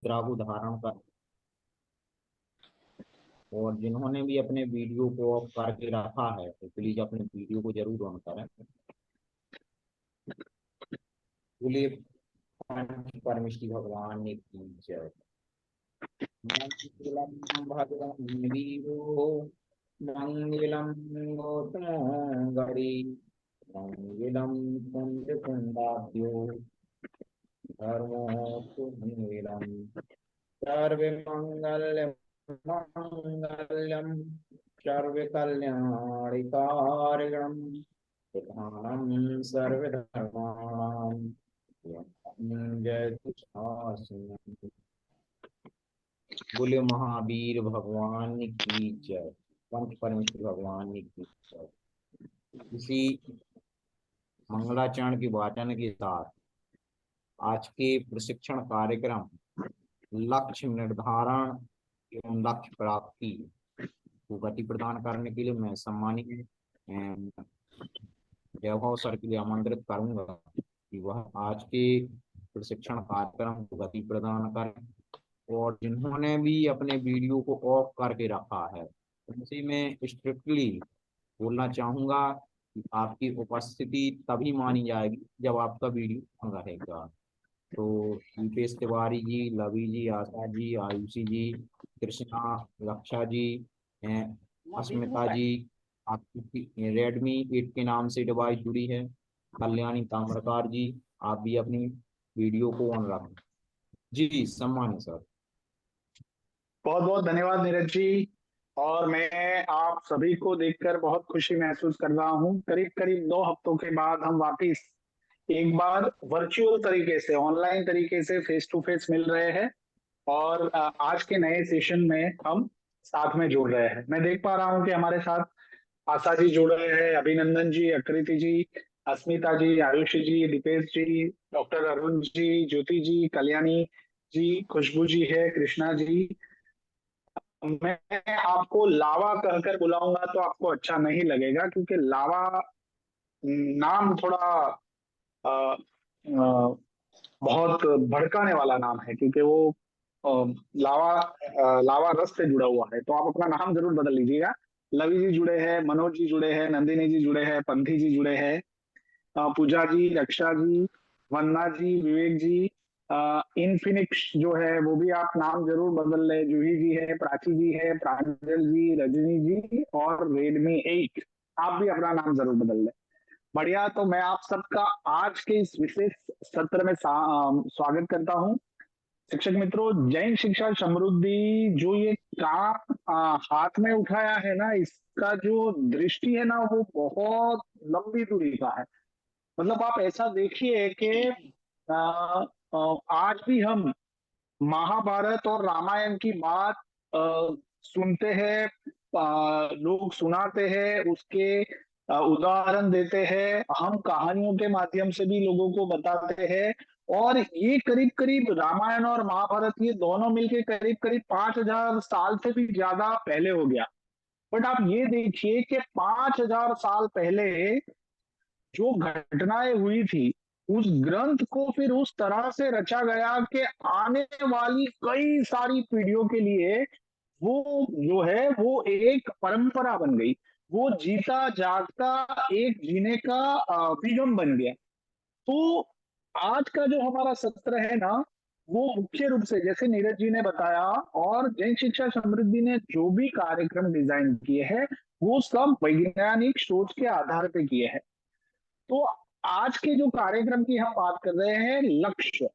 मुद्रा को धारण कर। और जिन्होंने भी अपने वीडियो को ऑफ करके रखा है तो प्लीज अपने वीडियो को जरूर ऑन करें। बोलिए परमेश्वरी भगवान ने की जय। मंगलम भद्रं वीरो मंगलम गौतमोगणि मंगलम कुंडकुंडाभ्यो धर्मोऽस्तु मंगलम। सर्वे मंगल मंगलम सर्वे कल्याणिकारकम प्रधानम सर्वधर्माणां जय शासनम। बोले महावीर भगवान की जय। पंच परमेश्वर भगवान की जय। इसी मंगलाचरण के वाचन के साथ आज के प्रशिक्षण कार्यक्रम लक्ष्य निर्धारण एवं लक्ष्य प्राप्ति को गति प्रदान करने के लिए मैं सम्मानित वैभव सर के लिए आमंत्रित करूंगा कि वह आज के प्रशिक्षण कार्यक्रम को गति प्रदान करें। और जिन्होंने भी अपने वीडियो को ऑफ करके रखा है उनसे मैं स्ट्रिक्टली बोलना चाहूंगा कि आपकी उपस्थिति तभी मानी जाएगी जब आपका वीडियो ऑन रहेगा। तो दीपेश तिवारी जी, लवी जी, आशा जी, आयुषी जी, कृष्णा, रक्षा जी, अस्मिता जी, आपकी रेडमी 8 के नाम से डिवाइस जुड़ी है। कल्याणी ताम्रकार जी, आप भी अपनी वीडियो को ऑन रखें। जी सम्मानित सर। बहुत बहुत धन्यवाद नीरज जी। और मैं आप सभी को देखकर बहुत खुशी महसूस कर रहा हूँ। करीब करीब 2 हफ्तों के बाद हम वापिस एक बार वर्चुअल तरीके से, ऑनलाइन तरीके से फेस टू फेस मिल रहे हैं। और आज के नए सेशन में हम साथ में जुड़ रहे हैं। मैं देख पा रहा हूँ कि हमारे साथ आशा जी जुड़ रहे हैं, अभिनंदन जी, अकृति जी, अस्मिता जी, आयुषी जी, दीपेश जी, डॉक्टर अरुण जी, ज्योति जी, कल्याणी जी, खुशबू जी है, कृष्णा जी। मैं आपको लावा कहकर बुलाऊंगा तो आपको अच्छा नहीं लगेगा, क्योंकि लावा नाम थोड़ा अ, अ, बहुत भड़काने वाला नाम है, क्योंकि वो अ, लावा रस से जुड़ा हुआ है। तो आप अपना नाम जरूर बदल लीजिएगा। लवी जी जुड़े हैं, मनोज जी जुड़े हैं, नंदिनी जी जुड़े हैं, पंथी जी जुड़े हैं, पूजा जी, रक्षा जी, वंदना जी, विवेक जी, इनफिनिक्स जो है वो भी आप नाम जरूर बदल ले। जूही जी है, प्राची जी है, प्रांजल जी, रजनी जी और रेडमी 8, आप भी अपना नाम जरूर बदल ले। बढ़िया। तो मैं आप सबका आज के इस विशेष सत्र में स्वागत करता हूँ। शिक्षक मित्रों, जैन शिक्षा समृद्धि जो ये काम हाथ में उठाया है ना, इसका जो दृष्टि है ना वो बहुत लंबी दूरी का है। मतलब आप ऐसा देखिए कि आ, आज भी हम महाभारत और रामायण की बात सुनते हैं, लोग सुनाते हैं, उसके उदाहरण देते हैं, हम कहानियों के माध्यम से भी लोगों को बताते हैं। और ये करीब करीब रामायण और महाभारत ये दोनों मिलके करीब करीब 5000 साल से भी ज्यादा पहले हो गया। बट आप ये देखिए कि 5000 साल पहले जो घटनाएं हुई थी, उस ग्रंथ को फिर उस तरह से रचा गया कि आने वाली कई सारी पीढ़ियों के लिए वो जो है वो एक परंपरा बन गई। वो जीता जागता एक जीने का विजन बन गया। तो आज का जो हमारा सत्र है ना, वो मुख्य रूप से जैसे नीरज जी ने बताया और जैन शिक्षा समृद्धि ने जो भी कार्यक्रम डिजाइन किए हैं वो सब वैज्ञानिक सोच के आधार पे किए हैं। तो आज के जो कार्यक्रम की हम बात कर रहे हैं, लक्ष्य,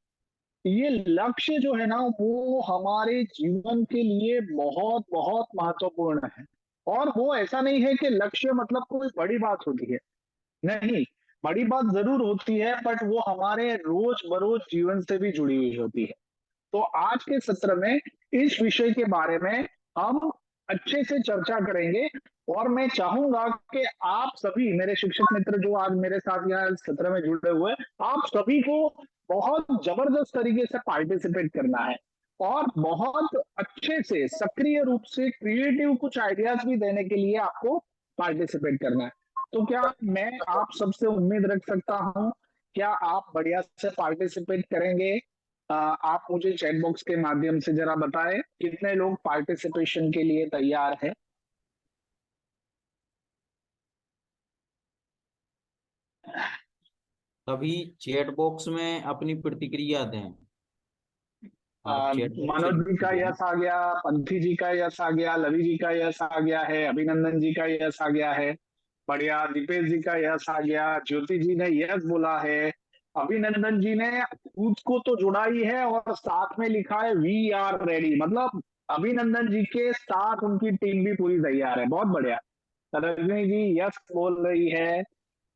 ये लक्ष्य जो है ना वो हमारे जीवन के लिए बहुत बहुत महत्वपूर्ण है। और वो ऐसा नहीं है कि लक्ष्य मतलब कोई बड़ी बात होती है, नहीं, बड़ी बात जरूर होती है, बट वो हमारे रोज बरोज जीवन से भी जुड़ी हुई होती है। तो आज के सत्र में इस विषय के बारे में हम अच्छे से चर्चा करेंगे। और मैं चाहूंगा कि आप सभी मेरे शिक्षक मित्र जो आज मेरे साथ यहाँ इस सत्र में जुड़े हुए हैं, आप सभी को बहुत जबरदस्त तरीके से पार्टिसिपेट करना है और बहुत अच्छे से सक्रिय रूप से क्रिएटिव कुछ आइडियाज भी देने के लिए आपको पार्टिसिपेट करना है। तो क्या मैं आप सबसे उम्मीद रख सकता हूं, क्या आप बढ़िया से पार्टिसिपेट करेंगे? आप मुझे चैट बॉक्स के माध्यम से जरा बताएं कितने लोग पार्टिसिपेशन के लिए तैयार हैं। तभी चैट बॉक्स में अपनी प्रतिक्रिया दें। आप चैट बॉक्स से मनोज जी का लिखेंगे। यस आ गया, पंथी जी का यस आ गया, लवी जी का यस आ गया है, अभिनंदन जी का यस आ गया है। बढ़िया, दीपेश जी का यस आ गया, ज्योति जी ने यस बोला है। अभिनंदन जी ने खुद को तो जुड़ा ही है और साथ में लिखा है वी आर रेडी, मतलब अभिनंदन जी के साथ उनकी टीम भी पूरी तैयार है। बहुत बढ़िया। रजनी जी यस बोल रही है,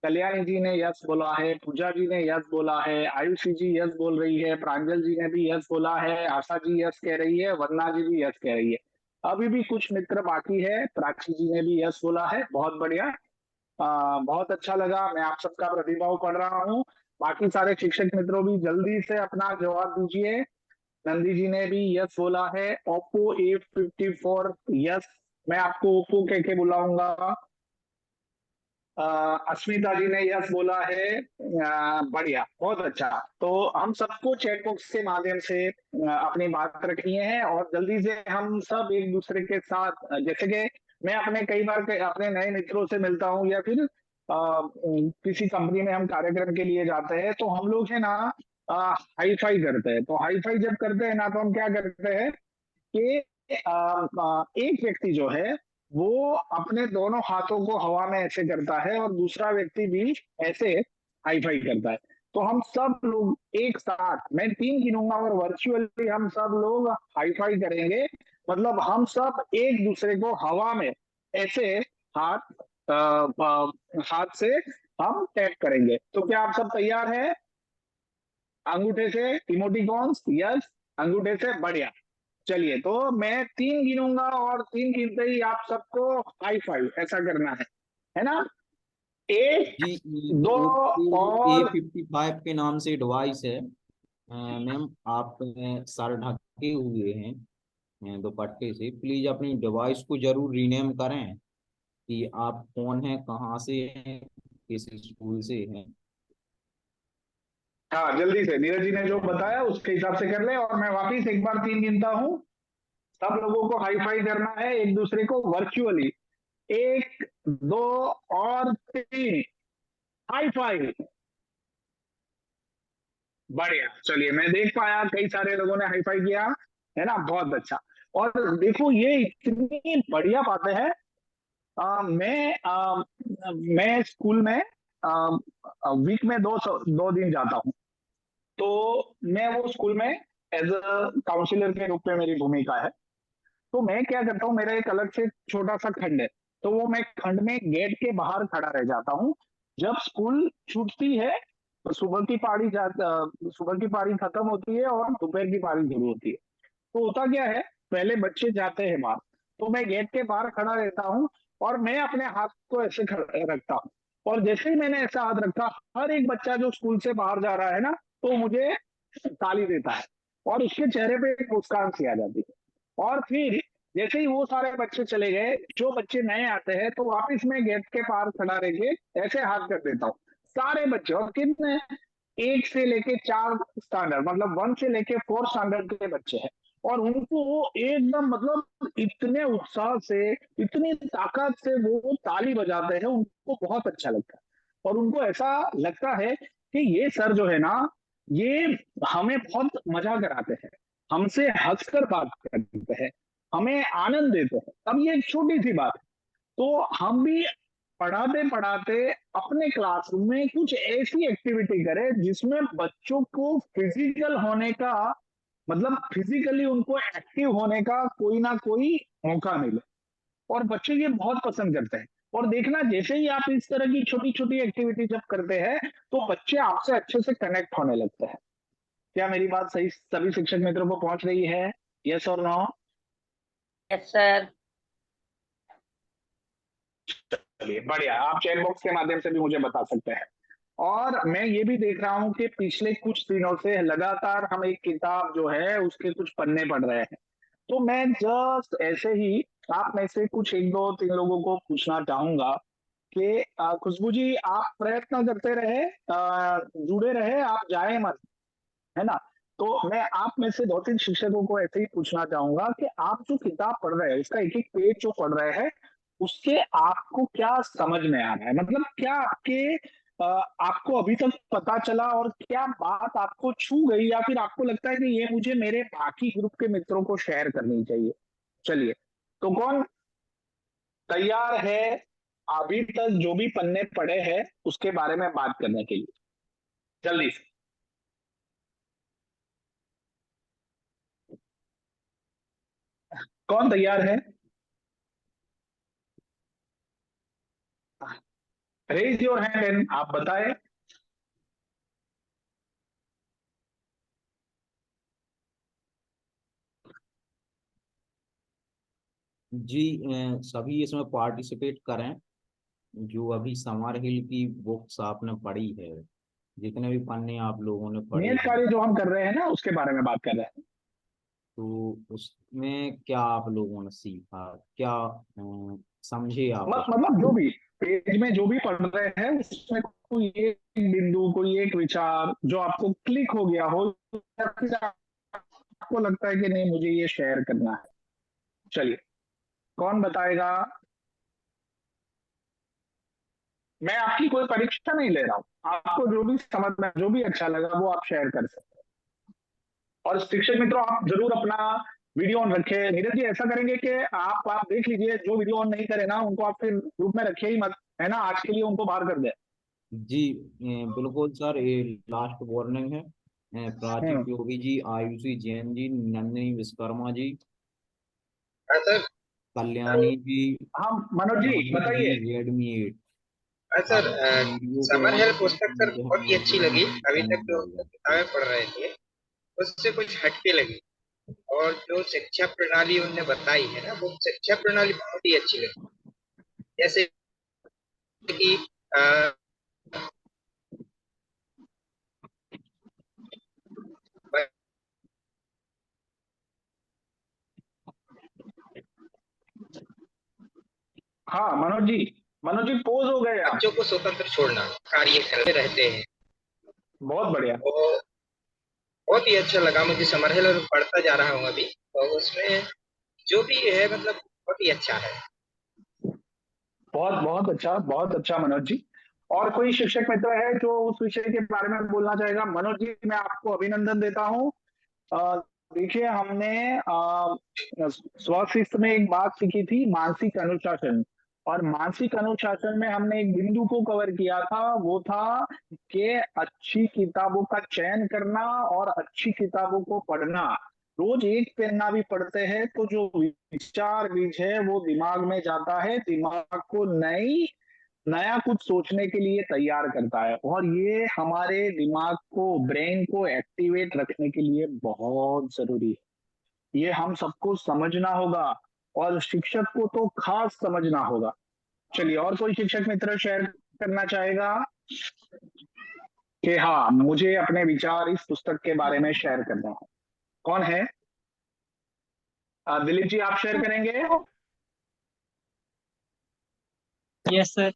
कल्याणी जी ने यस बोला है, पूजा जी ने यस बोला है, आयुषी जी यस बोल रही है, प्रांजल जी ने भी यस बोला है, आशा जी यस कह रही है, वंदना जी भी यस कह रही है। अभी भी कुछ मित्र बाकी है, प्राची जी ने भी यस बोला है। बहुत बढ़िया। बहुत अच्छा लगा, मैं आप सबका प्रतिभाव पढ़ रहा हूँ। बाकी सारे शिक्षक मित्रों भी जल्दी से अपना जवाब दीजिए। नंदी जी ने भी यस बोला है, ओप्पो A54 यस। मैं आपको ओप्पो कह के बुलाऊंगा। अस्मिता जी ने यस बोला है। बढ़िया, बहुत अच्छा। तो हम सबको चैट बॉक्स के माध्यम से अपनी बात रखनी है और जल्दी से हम सब एक दूसरे के साथ जैसे कि मैं अपने कई बार अपने नए मित्रों से मिलता हूँ या फिर किसी कंपनी में हम कार्यक्रम के लिए जाते हैं तो हम लोग है ना हाई फाई करते हैं। तो हाई फाई जब करते हैं ना तो हम क्या करते हैं कि एक व्यक्ति जो है वो अपने दोनों हाथों को हवा में ऐसे करता है और दूसरा व्यक्ति भी ऐसे हाई फाई करता है। तो हम सब लोग एक साथ, मैं 3 गिनूंगा और वर्चुअली हम सब लोग हाई फाई करेंगे। मतलब हम सब एक दूसरे को हवा में ऐसे हाथ हाथ से हम टैप करेंगे। तो क्या आप सब तैयार हैं? अंगूठे से इमोटिकॉन्स यस, अंगूठे से बढ़िया। चलिए, तो मैं 3 गिनूंगा और 3 गिनते ही आप सबको हाई फाइव ऐसा करना है ना? जी, एक, ये दो ओप्पो और A55 के नाम से डिवाइस है। मैम, आप सर ढके हुए हैं दुपट्टे से। प्लीज अपनी डिवाइस को जरूर रीनेम करें कि आप कौन है, कहाँ से हैं, किस स्कूल से हैं। हाँ, जल्दी से नीरज जी ने जो बताया उसके हिसाब से कर ले और मैं वापिस एक बार 3 गिनता हूँ। सब लोगों को हाई फाई करना है एक दूसरे को वर्चुअली। एक, दो और 3, हाई फाई। बढ़िया, चलिए मैं देख पाया कई सारे लोगों ने हाई फाई किया, है ना? बहुत अच्छा। और देखो ये इतनी बढ़िया बातें हैं। मैं स्कूल में वीक में 2 दिन जाता हूँ। तो मैं वो स्कूल में एज अ काउंसिलर के रूप में मेरी भूमिका है। तो मैं क्या करता हूँ, मेरा एक अलग से छोटा सा खंड है। तो वो मैं खंड में गेट के बाहर खड़ा रह जाता हूँ। जब स्कूल छूटती है तो सुबह की पारी खत्म होती है और दोपहर की पारी शुरू होती है। तो होता क्या है, पहले बच्चे जाते हैं बाहर, तो मैं गेट के बाहर खड़ा रहता हूँ और मैं अपने हाथ को ऐसे रखता हूँ। और जैसे ही मैंने ऐसा हाथ रखा, हर एक बच्चा जो स्कूल से बाहर जा रहा है ना, तो मुझे ताली देता है और उसके चेहरे पे एक मुस्कान सी आ जाती है। और फिर जैसे ही वो सारे बच्चे चले गए, जो बच्चे नए आते हैं तो वापस मैं गेट के पार खड़ा रह के ऐसे हाथ कर देता हूँ। सारे बच्चे, और कितने, 1 से लेके 4 स्टैंडर्ड, मतलब 1 से लेके 4 स्टैंडर्ड के बच्चे हैं। और उनको वो एकदम मतलब इतने उत्साह से, इतनी ताकत से वो ताली बजाते हैं, उनको बहुत अच्छा लगता है। और उनको ऐसा लगता है कि ये सर जो है ना, ये हमें बहुत मजा कराते हैं, हमसे हंसकर बात करते हैं, हमें आनंद देते हैं। अब ये एक छोटी सी बात है। तो हम भी पढ़ाते पढ़ाते अपने क्लासरूम में कुछ ऐसी एक्टिविटी करें जिसमें बच्चों को फिजिकल होने का, मतलब फिजिकली उनको एक्टिव होने का कोई ना कोई मौका मिले। और बच्चे ये बहुत पसंद करते हैं। और देखना, जैसे ही आप इस तरह की छोटी छोटी एक्टिविटी जब करते हैं तो बच्चे आपसे अच्छे से कनेक्ट होने लगते हैं। क्या मेरी बात सही सभी शिक्षक मित्रों को पहुंच रही है? यस और नो? Yes sir. चलिए बढ़िया, आप चैट बॉक्स के माध्यम से भी मुझे बता सकते हैं। और मैं ये भी देख रहा हूँ कि पिछले कुछ दिनों से लगातार हम एक किताब जो है उसके कुछ पन्ने पढ़ रहे हैं। तो मैं जस्ट ऐसे ही आप में से कुछ एक दो तीन लोगों को पूछना चाहूंगा कि खुशबू जी आप प्रयत्न करते रहे, जुड़े रहे, आप जाए मत, है ना? तो मैं आप में से 2-3 शिक्षकों को ऐसे ही पूछना चाहूंगा कि आप जो किताब पढ़ रहे हैं, उसका एक-एक पेज जो पढ़ रहे हैं, उससे आपको क्या समझ में आ रहा है? मतलब क्या आपको अभी तक पता चला और क्या बात आपको छू गई या फिर आपको लगता है कि ये मुझे मेरे बाकी ग्रुप के मित्रों को शेयर करनी चाहिए? चलिए, तो कौन तैयार है अभी तक जो भी पन्ने पढ़े हैं, उसके बारे में बात करने के लिए? जल्दी से। कौन तैयार है? रेज योर हैंड एंड आप बताएं। जी, सभी इसमें पार्टिसिपेट करें जो अभी समर हिल की बुक्स आपने पढ़ी है, जितने भी पन्ने आप लोगों ने पढ़े नियत हैं, कार्य जो हम कर रहे हैं ना, उसके बारे में बात कर रहे हैं। तो उसमें क्या आप लोगों ने सीखा, क्या समझे आप उस। मतलब जो भी पेज में जो भी पढ़ रहे हैं, उसमें कोई एक बिंदु, कोई एक विचार जो आपको क्लिक हो गया हो या फिर आपको लगता है कि नहीं मुझे ये शेयर करना है। चलिए, कौन बताएगा? मैं आपकी कोई परीक्षा नहीं ले रहा हूं, आपको जो भी समझ में, जो भी अच्छा लगा वो आप शेयर कर सकते हैं। और शिक्षक मित्रों, आप जरूर अपना वीडियो ऑन रखें। नीरज जी, ऐसा करेंगे कि आप देख लीजिए, जो वीडियो ऑन नहीं करे ना उनको आप फिर ग्रुप में रखिए ही मत, है ना? आज के लिए उनको बाहर कर दे। जी, बिल्कुल सर, ये लास्ट वार्निंग है। प्राची हम्म। योगी जी, आयुषी जैन जी, नंदिनी विश्वकर्मा जी, हाँ सर। कल्याणी जी, हाँ मनोज जी राहुल जी, बताइए। रेडमी 8। हाँ सर, आप वीडियो को समर ऑन हेल्प रखें, पुस्तक सर नहीं तो बहुत ही हमारा अच्छी पूरा लगी। दिन अभी बंद तक हो जो जाएगा। किताबें पढ़ रहे थे उससे कुछ हटके लगी, और जो शिक्षा प्रणाली उनने बताई है ना, वो शिक्षा प्रणाली बहुत ही अच्छी लगी। जैसे कि अ, हाँ मनोज जी, मनोज जी पोज हो गए आप। बच्चों को स्वतंत्र छोड़ना, कार्य करते रहते हैं। बहुत बढ़िया। तो बहुत ही अच्छा लगा मुझे। समर हेल्प में पढ़ता जा रहा हूँ अभी, तो उसमें जो भी है मतलब बहुत ही अच्छा है। बहुत बहुत अच्छा, बहुत अच्छा मनोज जी। और कोई शिक्षक मित्र है जो उस विषय के बारे में बोलना चाहेगा? मनोज जी, मैं आपको अभिनंदन देता हूँ। अ, देखिए, हमने स्वशिस्त में एक बात सीखी थी, मानसिक अनुशासन। और मानसिक अनुशासन में हमने एक बिंदु को कवर किया था, वो था कि अच्छी किताबों का चयन करना और अच्छी किताबों को पढ़ना। रोज एक पन्ना भी पढ़ते हैं तो जो विचार बीज है वो दिमाग में जाता है, दिमाग को नया कुछ सोचने के लिए तैयार करता है, और ये हमारे दिमाग को, ब्रेन को एक्टिवेट रखने के लिए बहुत जरूरी है। ये हम सबको समझना होगा और शिक्षक को तो खास समझना होगा। चलिए, और कोई शिक्षक मित्र शेयर करना चाहेगा कि हाँ मुझे अपने विचार इस पुस्तक के बारे में शेयर करना है? कौन है? दिलीप जी, आप शेयर करेंगे? Yes sir.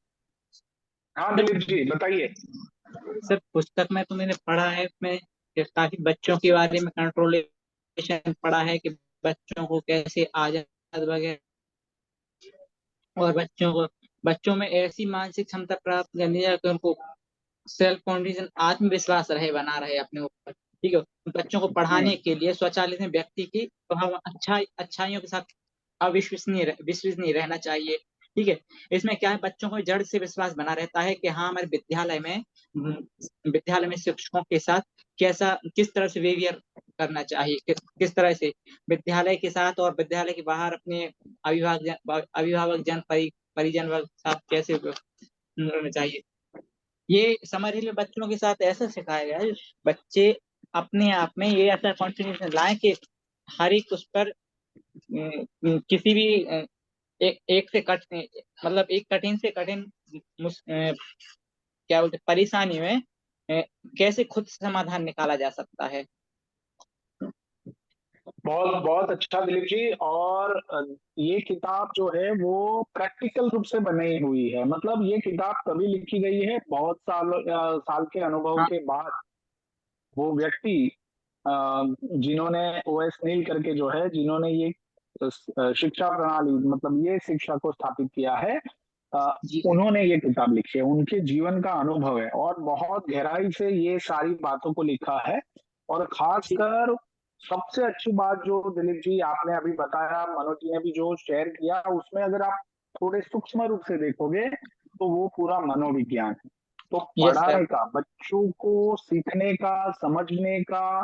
हाँ सर, दिलीप जी बताइए। सर पुस्तक में तो मैंने पढ़ा है, उसमें कि काफी बच्चों के बारे में कंट्रोलेशन पढ़ा है कि बच्चों को कैसे आजाद वगैरह, और बच्चों में ऐसी मानसिक क्षमता प्राप्त करनी है कि उनको सेल्फ कॉन्फिडेंस, आत्मविश्वास रहे, बना रहे अपने ऊपर। ठीक है। बच्चों को हम्म। पढ़ाने के लिए स्वचालित में व्यक्ति की स्वभाव अच्छाइयों के साथ विश्वसनीय रहना चाहिए। ठीक है। इसमें क्या है, बच्चों को जड़ से विश्वास बना रहता है कि हाँ, हमारे विद्यालय में शिक्षकों के साथ किस तरह से बिहेवियर करना चाहिए, किस तरह से विद्यालय के साथ और विद्यालय के बाहर अपने अभिभावक जन परिजन वर्ग के साथ कैसे रहना चाहिए। ये समझ लीजिए, बच्चों के साथ ऐसा सिखाया गया है, बच्चे अपने आप में ये ऐसा कॉन्फिडेंस लाए कि हर एक उस पर किसी भी एक से मतलब एक कठिन से कठिन क्या बोलते परेशानी में अ, कैसे खुद समाधान निकाला जा सकता है। बहुत बहुत अच्छा दिलीप जी। और ये किताब जो है वो प्रैक्टिकल रूप से बनी हुई है, मतलब ये किताब तभी लिखी गई है बहुत साल के अनुभव हाँ। के बाद। वो व्यक्ति जिन्होंने ओएस नील करके जो है, जिन्होंने ये शिक्षा प्रणाली मतलब ये शिक्षा को स्थापित किया है, जी सर। उन्होंने ये किताब लिखी है, उनके जीवन का अनुभव है और बहुत गहराई से ये सारी बातों को लिखा है। और खासकर सबसे अच्छी बात जो दिलीप जी आपने अभी बताया, मनोज जी ने भी जो शेयर किया, उसमें अगर आप थोड़े सूक्ष्म रूप से देखोगे तो वो पूरा मनोविज्ञान है। तो यस सर। पढ़ाने का, बच्चों को सीखने का, समझने का,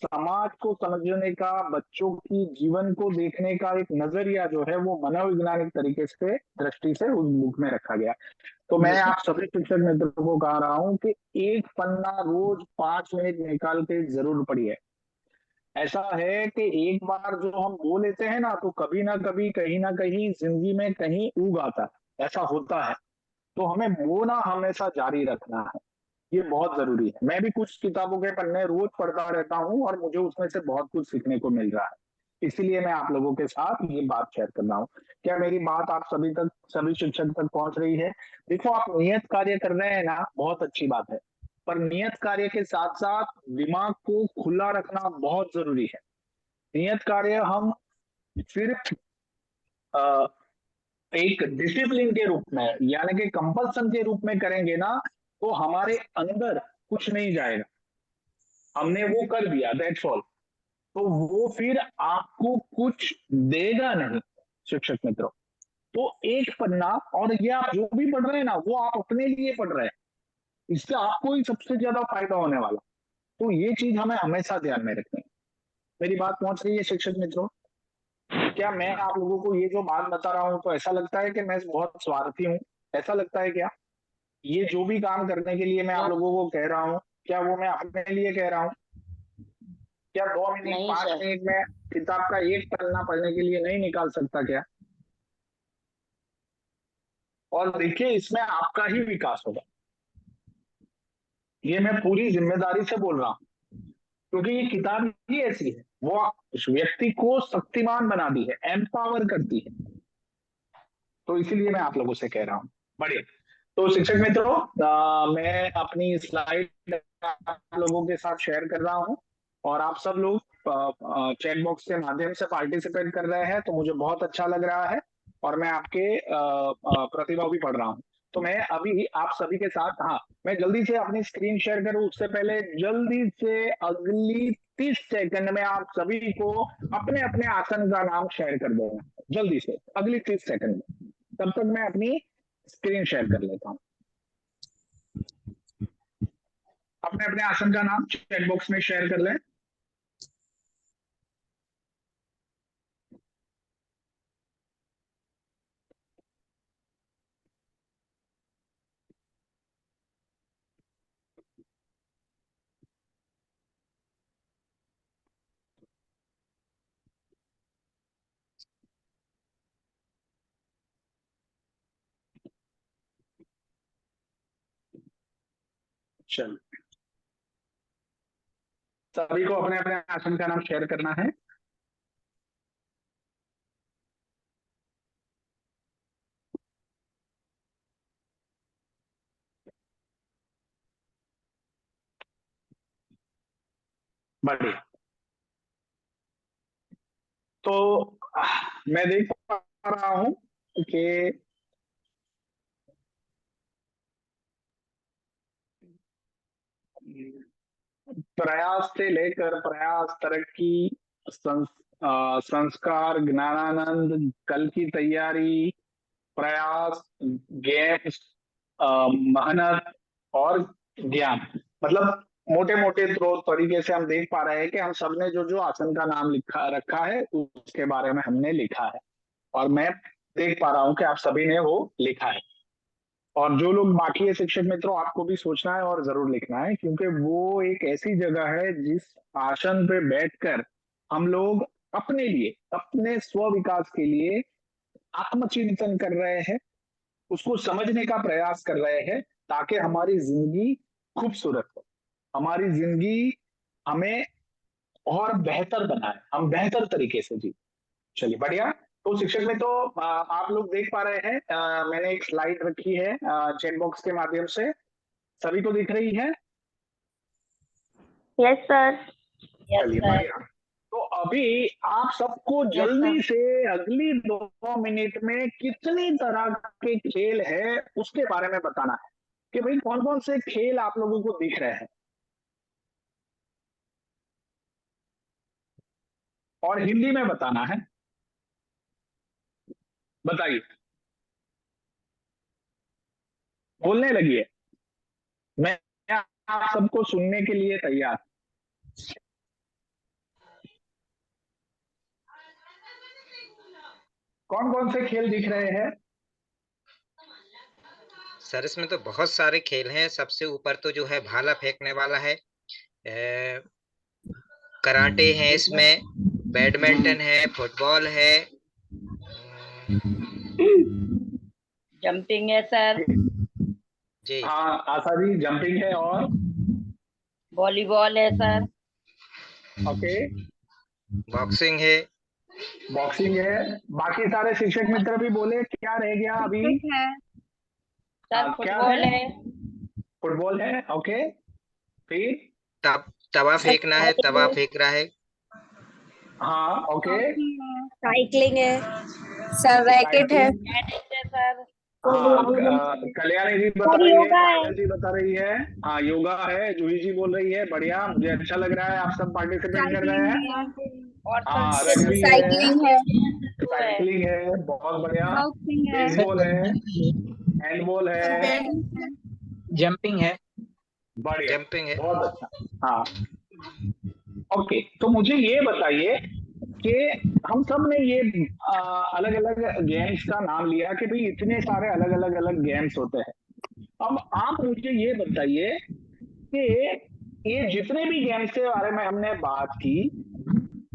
समाज को समझने का, बच्चों की जीवन को देखने का एक नजरिया जो है वो मनोवैज्ञानिक तरीके से दृष्टि से उस बुक में रखा गया। तो जी मैं सर। आप सभी शिक्षक मित्रों को कह रहा हूं कि एक पन्ना रोज 5 मिनट निकाल के जरूर पढ़िए। ऐसा है कि एक बार जो हम बो लेते हैं ना, तो कभी ना कभी कहीं ना कहीं जिंदगी में कहीं ऊब आता है, ऐसा होता है। तो हमें बोना हमेशा जारी रखना है, ये बहुत जरूरी है। मैं भी कुछ किताबों के पन्ने रोज पढ़ता रहता हूँ और मुझे उसमें से बहुत कुछ सीखने को मिल रहा है, इसीलिए मैं आप लोगों के साथ ये बात शेयर कर रहा हूँ। क्या मेरी बात आप सभी तक, सभी शिक्षक तक पहुंच रही है? देखो, आप नियत कार्य कर रहे हैं ना, बहुत अच्छी बात है, पर नियत कार्य के साथ साथ दिमाग को खुला रखना बहुत जरूरी है। नियत कार्य हम सिर्फ अ, एक डिसिप्लिन के रूप में यानी कि कंपल्सन के रूप में करेंगे ना, तो हमारे अंदर कुछ नहीं जाएगा, हमने वो कर दिया, दैट्स ऑल। तो वो फिर आपको कुछ देगा नहीं शिक्षक मित्रों। तो एक पन्ना, और ये आप जो भी पढ़ रहे हैं ना, वो आप अपने लिए पढ़ रहे हैं, इससे आपको ही सबसे ज्यादा फायदा होने वाला। तो ये चीज हमें हमेशा ध्यान में रखनी है। मेरी बात पहुंच रही है शिक्षक मित्रों? क्या मैं आप लोगों को ये जो बात बता रहा हूँ तो ऐसा लगता है कि मैं बहुत स्वार्थी हूँ? ऐसा लगता है क्या? ये जो भी काम करने के लिए मैं आप लोगों को कह रहा हूँ, क्या वो मैं अपने लिए कह रहा हूँ? क्या 2 मिनट नहीं 5 सर। मिनट में किताब का एक पन्ना पढ़ने के लिए नहीं निकाल सकता क्या? और देखिए, इसमें आपका ही विकास होगा, ये मैं पूरी जिम्मेदारी से बोल रहा हूँ, क्योंकि ये किताब ही ऐसी है, वो उस व्यक्ति को शक्तिमान बनाती है, एम्पावर करती है। तो इसीलिए मैं आप लोगों से कह रहा हूँ। बढ़िया। तो शिक्षक मित्रों, मैं अपनी स्लाइड आप लोगों के साथ शेयर कर रहा हूँ और आप सब लोग चैट बॉक्स के माध्यम से पार्टिसिपेट कर रहे हैं, तो मुझे बहुत अच्छा लग रहा है और मैं आपके प्रतिभा भी पढ़ रहा हूँ। तो मैं अभी आप सभी के साथ, हाँ, मैं जल्दी से अपनी स्क्रीन शेयर करूँ उससे पहले जल्दी से अगली 30 सेकंड में आप सभी को अपने अपने आसन का नाम शेयर कर देना, जल्दी से अगली 30 सेकंड में। तब तक मैं अपनी स्क्रीन शेयर कर लेता हूँ। अपने अपने आसन का नाम चैट बॉक्स में शेयर कर लें। चलो, सभी को अपने अपने आसन का नाम शेयर करना है। बढ़िया। तो मैं देख पा रहा हूं कि प्रयास से लेकर प्रयास, तरक्की, संस्कार, ज्ञानानंद, कल की तैयारी, प्रयास, गेम्स, मेहनत और ज्ञान, मतलब मोटे मोटे तरीके से हम देख पा रहे हैं कि हम सबने जो जो आसन का नाम लिखा रखा है उसके बारे में हमने लिखा है, और मैं देख पा रहा हूं कि आप सभी ने वो लिखा है। और जो लोग बाकी है शिक्षक मित्रों, आपको भी सोचना है और जरूर लिखना है, क्योंकि वो एक ऐसी जगह है जिस आसन पे बैठकर हम लोग अपने लिए, अपने स्व विकास के लिए आत्मचिंतन कर रहे हैं, उसको समझने का प्रयास कर रहे हैं, ताकि हमारी जिंदगी खूबसूरत हो, हमारी जिंदगी हमें और बेहतर बनाए, हम बेहतर तरीके से जी। चलिए, बढ़िया। तो शिक्षक में तो आप लोग देख पा रहे हैं, मैंने एक स्लाइड रखी है चैट बॉक्स के माध्यम से, सभी को दिख रही है? Yes sir. यस चलिए सर। बढ़िया। तो अभी आप सबको जल्दी से अगली 2 मिनट में कितनी तरह के खेल है उसके बारे में बताना है कि भाई कौन कौन से खेल आप लोगों को दिख रहे हैं, और हिंदी में बताना है। बताइए, बोलने लगिए, मैं आप सबको सुनने के लिए तैयार। कौन कौन से खेल दिख रहे हैं? सर इसमें तो बहुत सारे खेल हैं। सबसे ऊपर तो जो है भाला फेंकने वाला है, कराटे है इसमें, बैडमिंटन है, फुटबॉल है, जंपिंग है सर। जी हाँ आशा जी, जंपिंग है, और वॉलीबॉल है सर। ओके, बॉक्सिंग है, बॉक्सिंग है। बाकी सारे शिक्षक मित्र भी बोले, क्या रह गया अभी? है सर। क्या फुटबॉल है? है। फुटबॉल है, ओके। फिर तवा फेंकना है, तवा फेंक रहा है, हाँ ओके, साइकिलिंग है सर, रैकेट है। साइकिलिंग। टेनिस है सर। हाँ कल्याणी जी बता सर रही है, योगा है। काजल जी बता रही है, हाँ योगा है, जूही जी बोल रही है, बढ़िया, मुझे अच्छा लग रहा है, आप सब पार्टिसिपेट कर रहे हैं। और हाँ सर रग्बी है, साइकिलिंग है। वो है। साइकिलिंग है, बहुत बढ़िया, बॉक्सिंग है। बेसबॉल है, हैंडबॉल है, जंपिंग है। बढ़िया, जंपिंग है। बहुत अच्छा। हाँ ओके, तो मुझे ये बताइए कि हम सब ने ये अलग अलग गेम्स का नाम लिया कि भाई इतने सारे अलग अलग गेम्स होते हैं। अब आप मुझे ये बताइए कि ये जितने भी गेम्स के बारे में हमने बात की,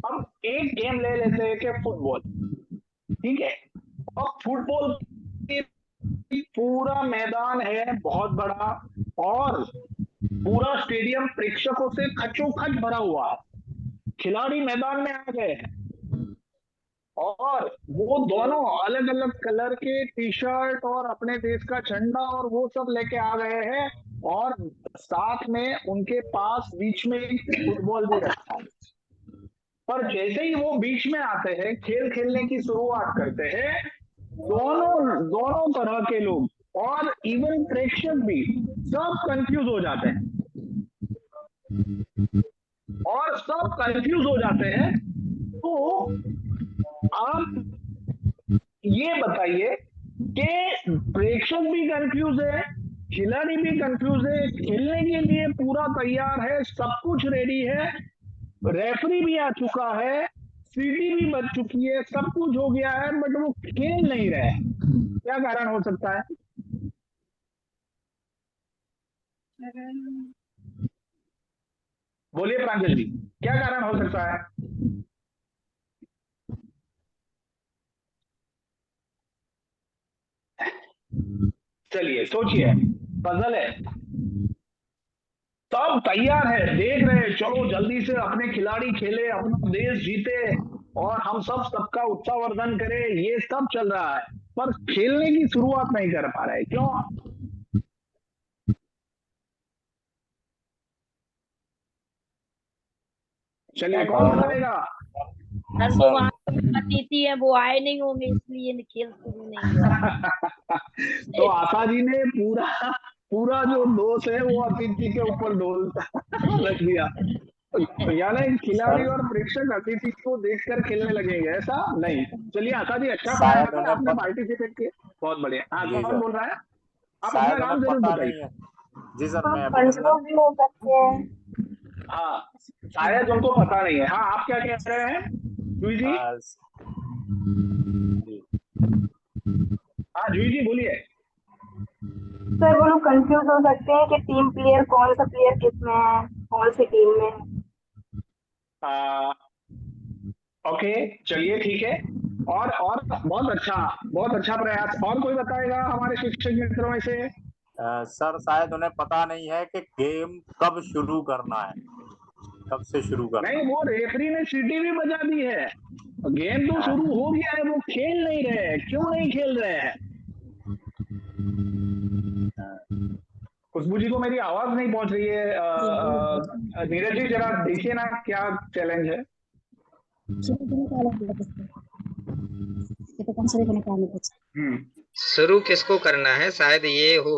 हम एक गेम ले लेते हैं कि फुटबॉल, ठीक है। और फुटबॉल पूरा मैदान है बहुत बड़ा, और पूरा स्टेडियम प्रेक्षकों से खचोखच भरा हुआ है, खिलाड़ी मैदान में आ गए हैं, और वो दोनों अलग अलग कलर के टी शर्ट और अपने देश का झंडा और वो सब लेके आ गए हैं, और साथ में उनके पास बीच में एक फुटबॉल भी रखा है। पर जैसे ही वो बीच में आते हैं, खेल खेलने की शुरुआत करते हैं, दोनों दोनों तरह के लोग और इवन प्रेक्षक भी सब कंफ्यूज हो जाते हैं, और सब कंफ्यूज हो जाते हैं। तो आप ये बताइए कि प्रेक्षक भी कंफ्यूज है, खिलाड़ी भी कंफ्यूज है, खेलने के लिए पूरा तैयार है, सब कुछ रेडी है, रेफरी भी आ चुका है, सीटी भी बज चुकी है, सब कुछ हो गया है, बट वो खेल नहीं रहे। क्या कारण हो सकता है? बोलिए प्रांजल जी, क्या कारण हो सकता है? चलिए सोचिए, पजल है, सब तैयार है, देख रहे हैं, चलो जल्दी से अपने खिलाड़ी खेले, अपना देश जीते, और हम सब सबका उत्साहवर्धन करें, ये सब चल रहा है, पर खेलने की शुरुआत नहीं कर पा रहे। क्यों? चलिए कौन बताएगा? सर वो वहाँ अतिथि है, वो आए नहीं होंगे, इसलिए खेल शुरू नहीं हुआ। तो आशा जी ने पूरा पूरा जो दोष है वो अतिथि के ऊपर डोल रख दिया, यानी खिलाड़ी और प्रेक्षक अतिथि को देखकर खेलने लगेंगे, ऐसा नहीं। चलिए आशा जी, अच्छा शायद प्रयास है, उन्हें आपने पार्टिसिपेट किया, बहुत बढ़िया। हाँ जी कौन सर, बोल रहा है? आप अपना शायद उन्हें नाम जरूर पता बताइए। नहीं है। जी सर, मैं कंफ्यूज अभिनंदन। भी हो सकते हैं। हाँ शायद उनको पता नहीं है। हाँ आप क्या कह रहे हैं जूही जी? आ, जी हाँ जूही जी बोलिए। सर वो लोग कंफ्यूज हो सकते हैं कि टीम प्लेयर कौन सा प्लेयर किस में है, कौन सी टीम में है। ओके चलिए ठीक है, और बहुत अच्छा प्रयास। और कोई बताएगा हमारे शिक्षक मित्रों में से? सर शायद उन्हें पता नहीं है कि गेम कब शुरू करना है, कब से शुरू करना नहीं, है। वो रेफरी ने सीटी भी बजा दी है, गेम तो शुरू हो गया है, वो खेल नहीं रहे हैं। क्यों नहीं खेल रहे हैं? कुछ खुशबू जी को मेरी आवाज नहीं पहुंच रही है। नीरज जी जरा देखिए ना क्या चैलेंज है। हम्म। शुरू किसको करना है, शायद ये हो।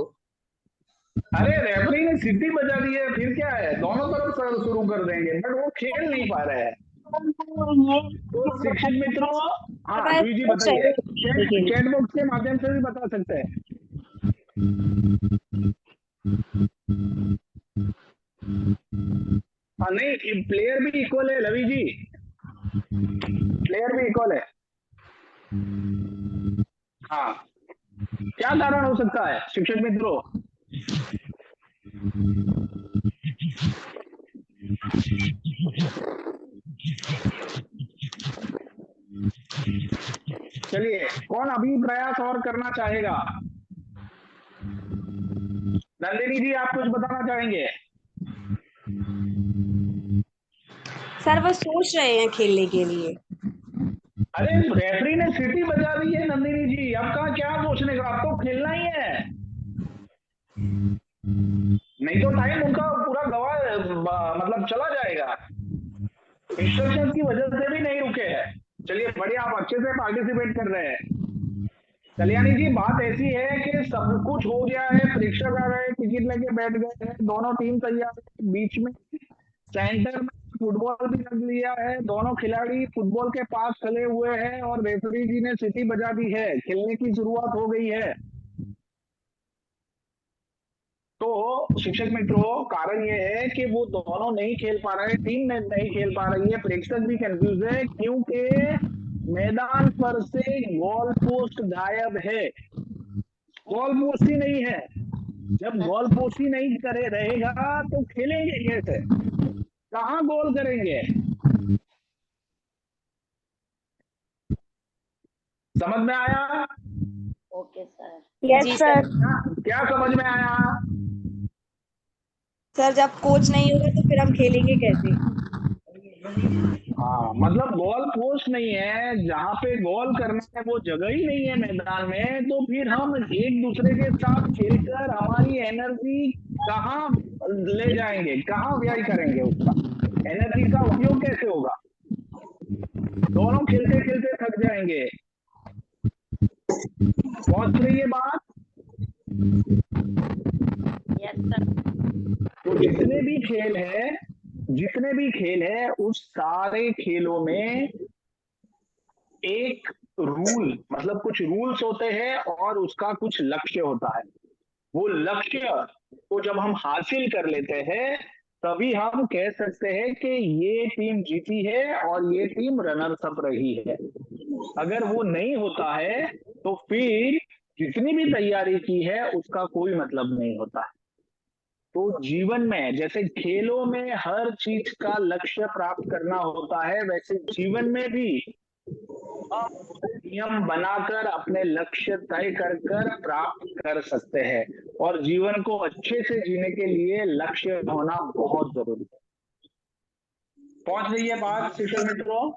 अरे रेफरी ने सीटी बजा दी है, फिर क्या है, दोनों तरफ शुरू कर देंगे, बट वो खेल नहीं पा रहे हैं। ये तो शिक्षक मित्रों, हाँ मैं जूही जी सोच रही बताइए, हूँ लेकिन चैट बॉक्स के माध्यम से भी बता सकते हैं। हाँ नहीं, प्लेयर भी इक्वल है लवी जी, प्लेयर भी इक्वल है। हाँ, क्या कारण हो सकता है शिक्षक मित्रों? चलिए, कौन अभी प्रयास और करना चाहेगा? नंदिनी जी, आप कुछ बताना चाहेंगे? सर वो सोच रहे हैं खेलने के लिए। अरे रेफरी ने सीटी बजा दी है नंदिनी जी, अब कहा क्या सोचने का, अब तो खेलना ही है, नहीं तो टाइम उनका पूरा गवा मतलब चला जाएगा, इंस्ट्रक्शंस की वजह से भी नहीं रुके हैं। चलिए बढ़िया, आप अच्छे से पार्टिसिपेट कर रहे हैं। कल्याणी जी, बात ऐसी है कि सब कुछ हो गया है, प्रेक्षक आ गए, टिकट लेके बैठ गए हैं, दोनों टीम तैयार है, बीच में सेंटर में फुटबॉल भी रख लिया है, दोनों खिलाड़ी फुटबॉल के पास खड़े हुए हैं और रेफरी जी ने सीटी बजा दी है, खेलने की शुरुआत हो गई है। तो शिक्षक मित्रों, कारण ये है कि वो दोनों नहीं खेल पा रहे, टीम में नहीं खेल पा रही है, प्रेक्षक भी कंफ्यूज है क्योंकि मैदान पर से गोल पोस्ट गायब है, गोल पोस्ट ही नहीं है। जब गोल पोस्ट ही नहीं करे रहेगा तो खेलेंगे कैसे, कहाँ गोल करेंगे? समझ में आया? Okay sir. यस जी सर। सर। क्या समझ में आया? सर जब कोच नहीं होगा तो फिर हम खेलेंगे कैसे? हाँ, मतलब गोल पोस्ट नहीं है, जहाँ पे गोल करना है वो जगह ही नहीं है मैदान में, तो फिर हम एक दूसरे के साथ खेलकर हमारी एनर्जी कहाँ ले जाएंगे, कहाँ व्यय करेंगे, उसका एनर्जी का उपयोग कैसे होगा? दोनों खेलते खेलते थक जाएंगे। पहुंच रही है बात? Yes sir. तो जितने भी खेल है उस सारे खेलों में एक रूल, मतलब कुछ रूल्स होते हैं और उसका कुछ लक्ष्य होता है। वो लक्ष्य को जब हम हासिल कर लेते हैं तभी हम कह सकते हैं कि ये टीम जीती है और ये टीम रनर्स अप रही है। अगर वो नहीं होता है तो फिर जितनी भी तैयारी की है उसका कोई मतलब नहीं होता है। तो जीवन में जैसे खेलों में हर चीज का लक्ष्य प्राप्त करना होता है, वैसे जीवन में भी नियम बनाकर अपने लक्ष्य तय कर कर प्राप्त कर सकते हैं, और जीवन को अच्छे से जीने के लिए लक्ष्य होना बहुत जरूरी है। पहुंच रही है बात शिक्षक मित्रों?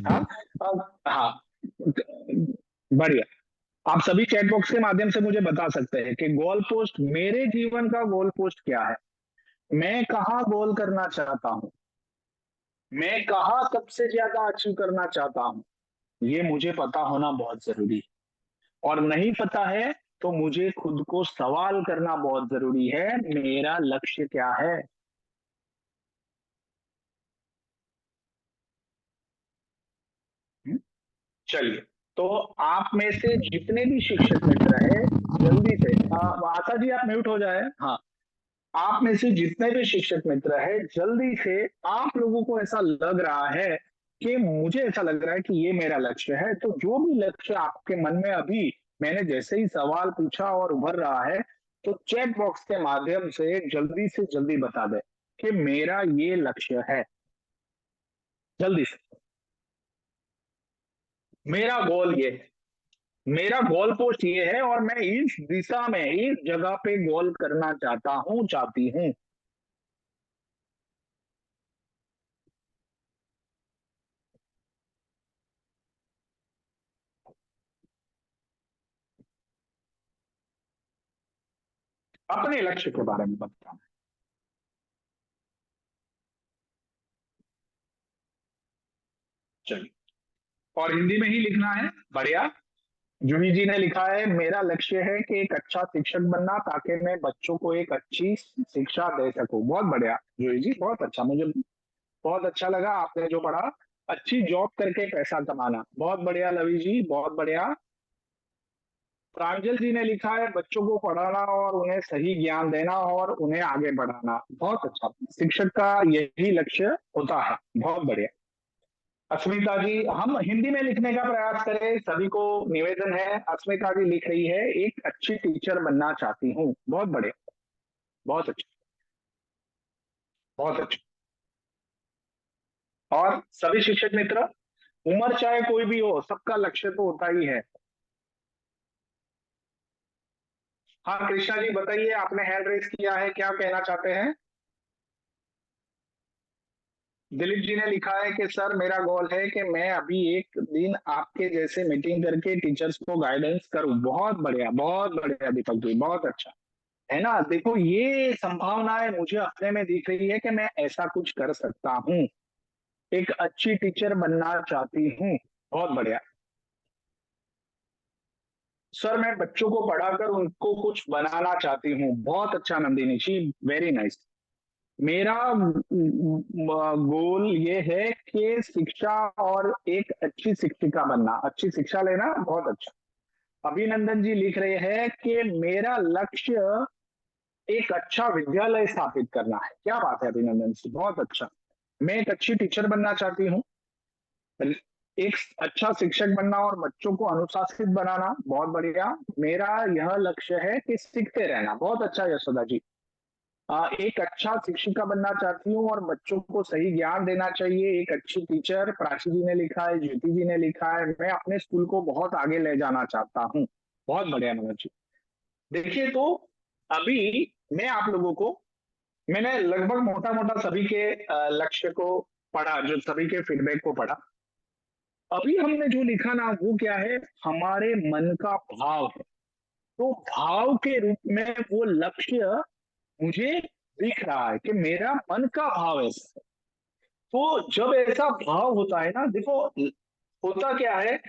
हाँ, हाँ, बढ़िया। आप सभी चैट बॉक्स के माध्यम से मुझे बता सकते हैं कि गोल पोस्ट, मेरे जीवन का गोल पोस्ट क्या है, मैं कहाँ गोल करना चाहता हूँ, मैं कहाँ सबसे ज्यादा अचीव करना चाहता हूँ, ये मुझे पता होना बहुत जरूरी है। और नहीं पता है तो मुझे खुद को सवाल करना बहुत जरूरी है, मेरा लक्ष्य क्या है। चलिए, तो आप में से जितने भी शिक्षक मित्र है जल्दी से, आशा जी आप म्यूट हो जाए, हाँ, आप में से जितने भी शिक्षक मित्र है जल्दी से, आप लोगों को ऐसा लग रहा है कि मुझे ऐसा लग रहा है कि ये मेरा लक्ष्य है, तो जो भी लक्ष्य आपके मन में अभी मैंने जैसे ही सवाल पूछा और उभर रहा है, तो चैट बॉक्स के माध्यम से जल्दी बता दे कि मेरा ये लक्ष्य है, जल्दी से, मेरा गोल ये है, मेरा गोल पोस्ट ये है और मैं इस दिशा में इस जगह पे गोल करना चाहता हूं, चाहती हूं। अपने लक्ष्य के बारे में बताना है। चलिए, और हिंदी में ही लिखना है। बढ़िया। जूही जी ने लिखा है, मेरा लक्ष्य है कि एक अच्छा शिक्षक बनना ताकि मैं बच्चों को एक अच्छी शिक्षा दे सकूं। बहुत बढ़िया जूही जी, बहुत अच्छा, मुझे बहुत अच्छा लगा आपने जो पढ़ा। अच्छी जॉब करके पैसा कमाना, बहुत बढ़िया लवी जी, बहुत बढ़िया। प्रांजल जी ने लिखा है, बच्चों को पढ़ाना और उन्हें सही ज्ञान देना और उन्हें आगे बढ़ाना। बहुत अच्छा, शिक्षक का यही लक्ष्य होता है। बहुत बढ़िया। अस्मिता जी, हम हिंदी में लिखने का प्रयास करें, सभी को निवेदन है। अस्मिता जी लिख रही है, एक अच्छी टीचर बनना चाहती हूँ। बहुत बढ़िया, बहुत अच्छा, बहुत अच्छा। और सभी शिक्षक मित्र, उम्र चाहे कोई भी हो, सबका लक्ष्य तो होता ही है। हाँ कृष्णा जी बताइए, आपने हैंड रेस किया है, क्या कहना चाहते हैं? दिलीप जी ने लिखा है कि सर मेरा गोल है कि मैं अभी एक दिन आपके जैसे मीटिंग करके टीचर्स को गाइडेंस करूं। बहुत बढ़िया दीपक जी, बहुत अच्छा है ना। देखो ये संभावनाएं मुझे अपने में दिख रही है कि मैं ऐसा कुछ कर सकता हूँ, एक अच्छी टीचर बनना चाहती हूँ। बहुत बढ़िया सर, मैं बच्चों को पढ़ाकर उनको कुछ बनाना चाहती हूँ। बहुत अच्छा नंदिनी जी, वेरी नाइस। मेरा गोल ये है कि शिक्षा और एक अच्छी शिक्षिका बनना, अच्छी शिक्षा लेना। बहुत अच्छा। अभिनंदन जी लिख रहे हैं कि मेरा लक्ष्य एक अच्छा विद्यालय स्थापित करना है। क्या बात है अभिनंदन जी, बहुत अच्छा। मैं एक अच्छी टीचर बनना चाहती हूँ, एक अच्छा शिक्षक बनना और बच्चों को अनुशासित बनाना। बहुत बढ़िया। मेरा यह लक्ष्य है कि सीखते रहना। बहुत अच्छा यशोदा जी। एक अच्छा शिक्षिका बनना चाहती हूँ और बच्चों को सही ज्ञान देना चाहिए, एक अच्छी टीचर। प्राची जी ने लिखा है, ज्योति जी ने लिखा है, मैं अपने स्कूल को बहुत आगे ले जाना चाहता हूँ। बहुत बढ़िया मनोज जी। देखिए तो अभी मैं आप लोगों को, मैंने लगभग मोटा मोटा सभी के लक्ष्य को पढ़ा, जो सभी के फीडबैक को पढ़ा। अभी हमने जो लिखा ना, वो क्या है, हमारे मन का भाव है। तो भाव के रूप में वो लक्ष्य मुझे दिख रहा है कि मेरा मन का भाव ऐसा है। तो जब ऐसा भाव होता है ना, देखो होता क्या है,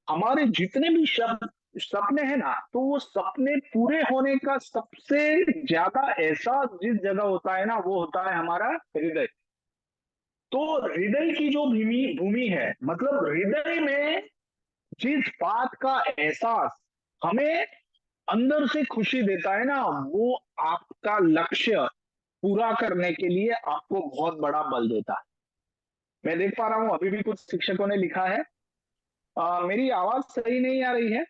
हमारे जितने भी सपने हैं ना, तो वो सपने पूरे होने का सबसे ज्यादा एहसास जिस जगह होता है ना, वो होता है हमारा हृदय। तो हृदय की जो भूमि भूमि है, मतलब हृदय में जिस बात का एहसास हमें अंदर से खुशी देता है ना, वो आपका लक्ष्य पूरा करने के लिए आपको बहुत बड़ा बल देता है। मैं देख पा रहा हूं अभी भी कुछ शिक्षकों ने लिखा है। मेरी आवाज सही नहीं आ रही है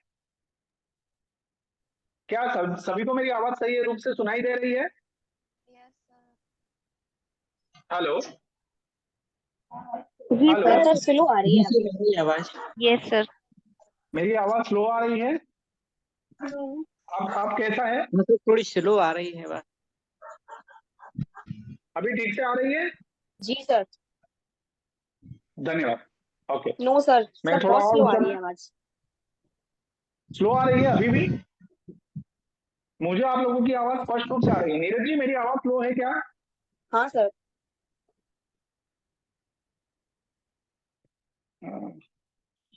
क्या? सभी को मेरी आवाज सही रूप से सुनाई दे रही है? हेलो जी हेलो, सर, स्लो आ रही है से मेरी आवाज। Yes sir. मेरी आवाज स्लो आ रही है? अब कैसा है? मतलब थोड़ी स्लो आ रही है बात। अभी ठीक से आ रही है? जी सर। धन्यवाद। ओके, नो सर, मैं सर थोड़ा बहुत और स्लो आ रही है आवाज। स्लो आ रही है अभी भी? मुझे आप लोगों की आवाज स्पष्ट रूप से आ रही है। नीरज जी, मेरी आवाज स्लो है क्या? हाँ सर।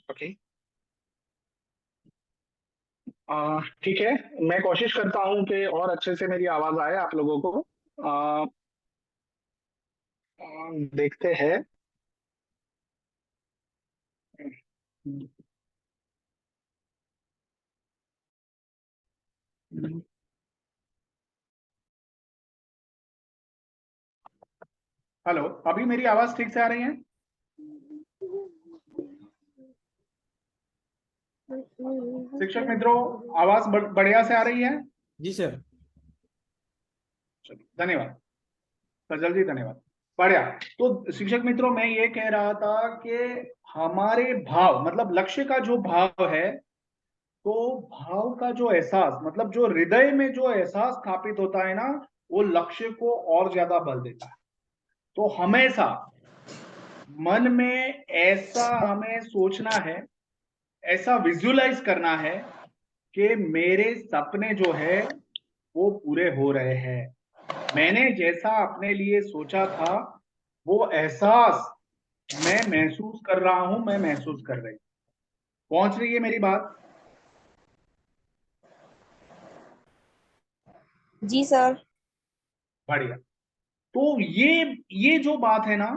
ओके, ठीक है, मैं कोशिश करता हूं कि और अच्छे से मेरी आवाज आए आप लोगों को। आ, देखते हैं। हेलो, अभी मेरी आवाज ठीक से आ रही है? शिक्षक मित्रों, आवाज बढ़िया से आ रही है? जी सर। धन्यवाद सजल जी, धन्यवाद। बढ़िया। तो शिक्षक मित्रों, मैं ये कह रहा था कि हमारे भाव, मतलब लक्ष्य का जो भाव है, तो भाव का जो एहसास, मतलब जो हृदय में जो एहसास स्थापित होता है ना, वो लक्ष्य को और ज्यादा बल देता है। तो हमेशा मन में ऐसा हमें सोचना है, ऐसा विजुअलाइज करना है कि मेरे सपने जो है वो पूरे हो रहे हैं। मैंने जैसा अपने लिए सोचा था वो एहसास मैं महसूस कर रहा हूं, मैं महसूस कर रही हूं। पहुंच रही है मेरी बात? जी सर। बढ़िया। तो ये जो बात है ना,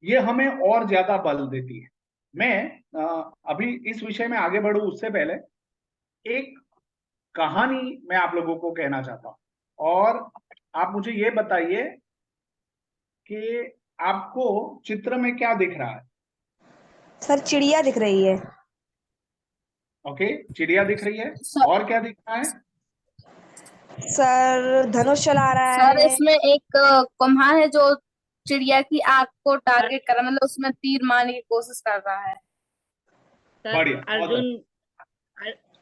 ये हमें और ज्यादा बल देती है। मैं अभी इस विषय में आगे बढ़ूं उससे पहले एक कहानी मैं आप लोगों को कहना चाहता हूं, और आप मुझे ये बताइए कि आपको चित्र में क्या दिख रहा है? सर चिड़िया दिख रही है। ओके, चिड़िया दिख रही है। और क्या दिख रहा है? सर धनुष चला रहा सर है। इसमें एक कुम्हार है जो चिड़िया की आंख को टारगेट कर रहा है, मतलब उसमें तीर मारने की कोशिश कर रहा है। सर बढ़िया, बहुत अर्जुन